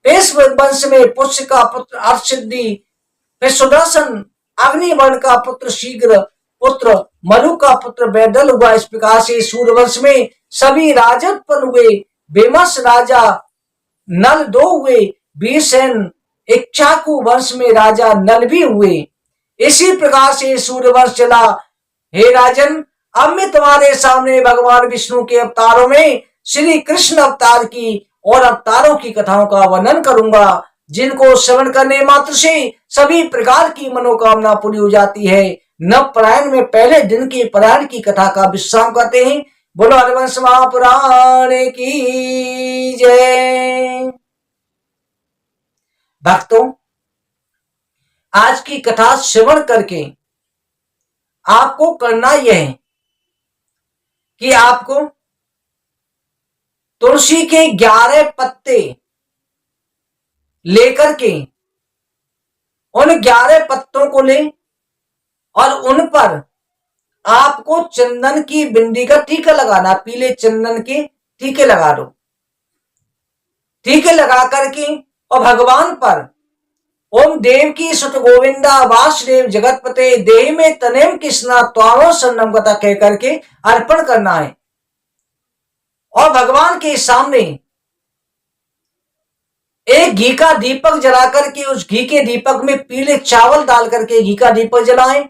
पेश वंश में पुष्य का पुत्र अर्षसिद्धि, फिर सुदर्शन, अग्निवर्ण का पुत्र शीघ्र, पुत्र मनु का पुत्र बैदल हुआ। इस प्रकार से सूर्यवंश में सभी राजा उत्पन्न हुए। बेमस राजा नल दो हुए, बीरसेन इक्ष्वाकु वंश में राजा नल भी हुए। इसी प्रकार से सूर्यवंश चला। हे राजन, अब मैं तुम्हारे सामने भगवान विष्णु के अवतारों में श्री कृष्ण अवतार की और अवतारों की कथाओं का वर्णन करूंगा, जिनको श्रवण करने मात्र से सभी प्रकार की मनोकामना पूरी हो जाती है। नवपरायण में पहले दिन के परायण की कथा का विश्राम करते हैं। बोलो हरिवंश महापुराण की जय। भक्तों, आज की कथा श्रवण करके आपको करना यह है कि आपको तुलसी के 11 पत्ते लेकर के उन 11 पत्तों को ले और उन पर आपको चंदन की बिंदी का टीका लगाना। पीले चंदन के टीके लगा दो। टीके लगा करके और भगवान पर ओम देव की सुत गोविंदा वासुदेव जगतपते देह में तनेम कृष्णा त्वामो सन्नम कथा कह करके अर्पण करना है। और भगवान के सामने एक घी का दीपक जला करके उस घी के दीपक में पीले चावल डाल करके घी का दीपक जलाएं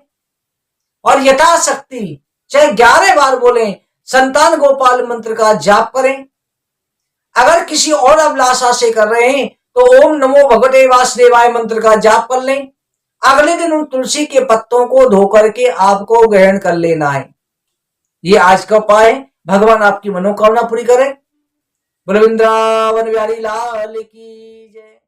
और यथाशक्ति चाहे 11 बार बोलें, संतान गोपाल मंत्र का जाप करें। अगर किसी और अभिलाषा से कर रहे हैं तो ओम नमो भगवते वासुदेवाय मंत्र का जाप कर लें। अगले दिन उन तुलसी के पत्तों को धो करके आपको ग्रहण कर लेना है। ये आज का उपाय। भगवान आपकी मनोकामना पूरी करे। बोलो वृंदावन बिहारी लाल की जय।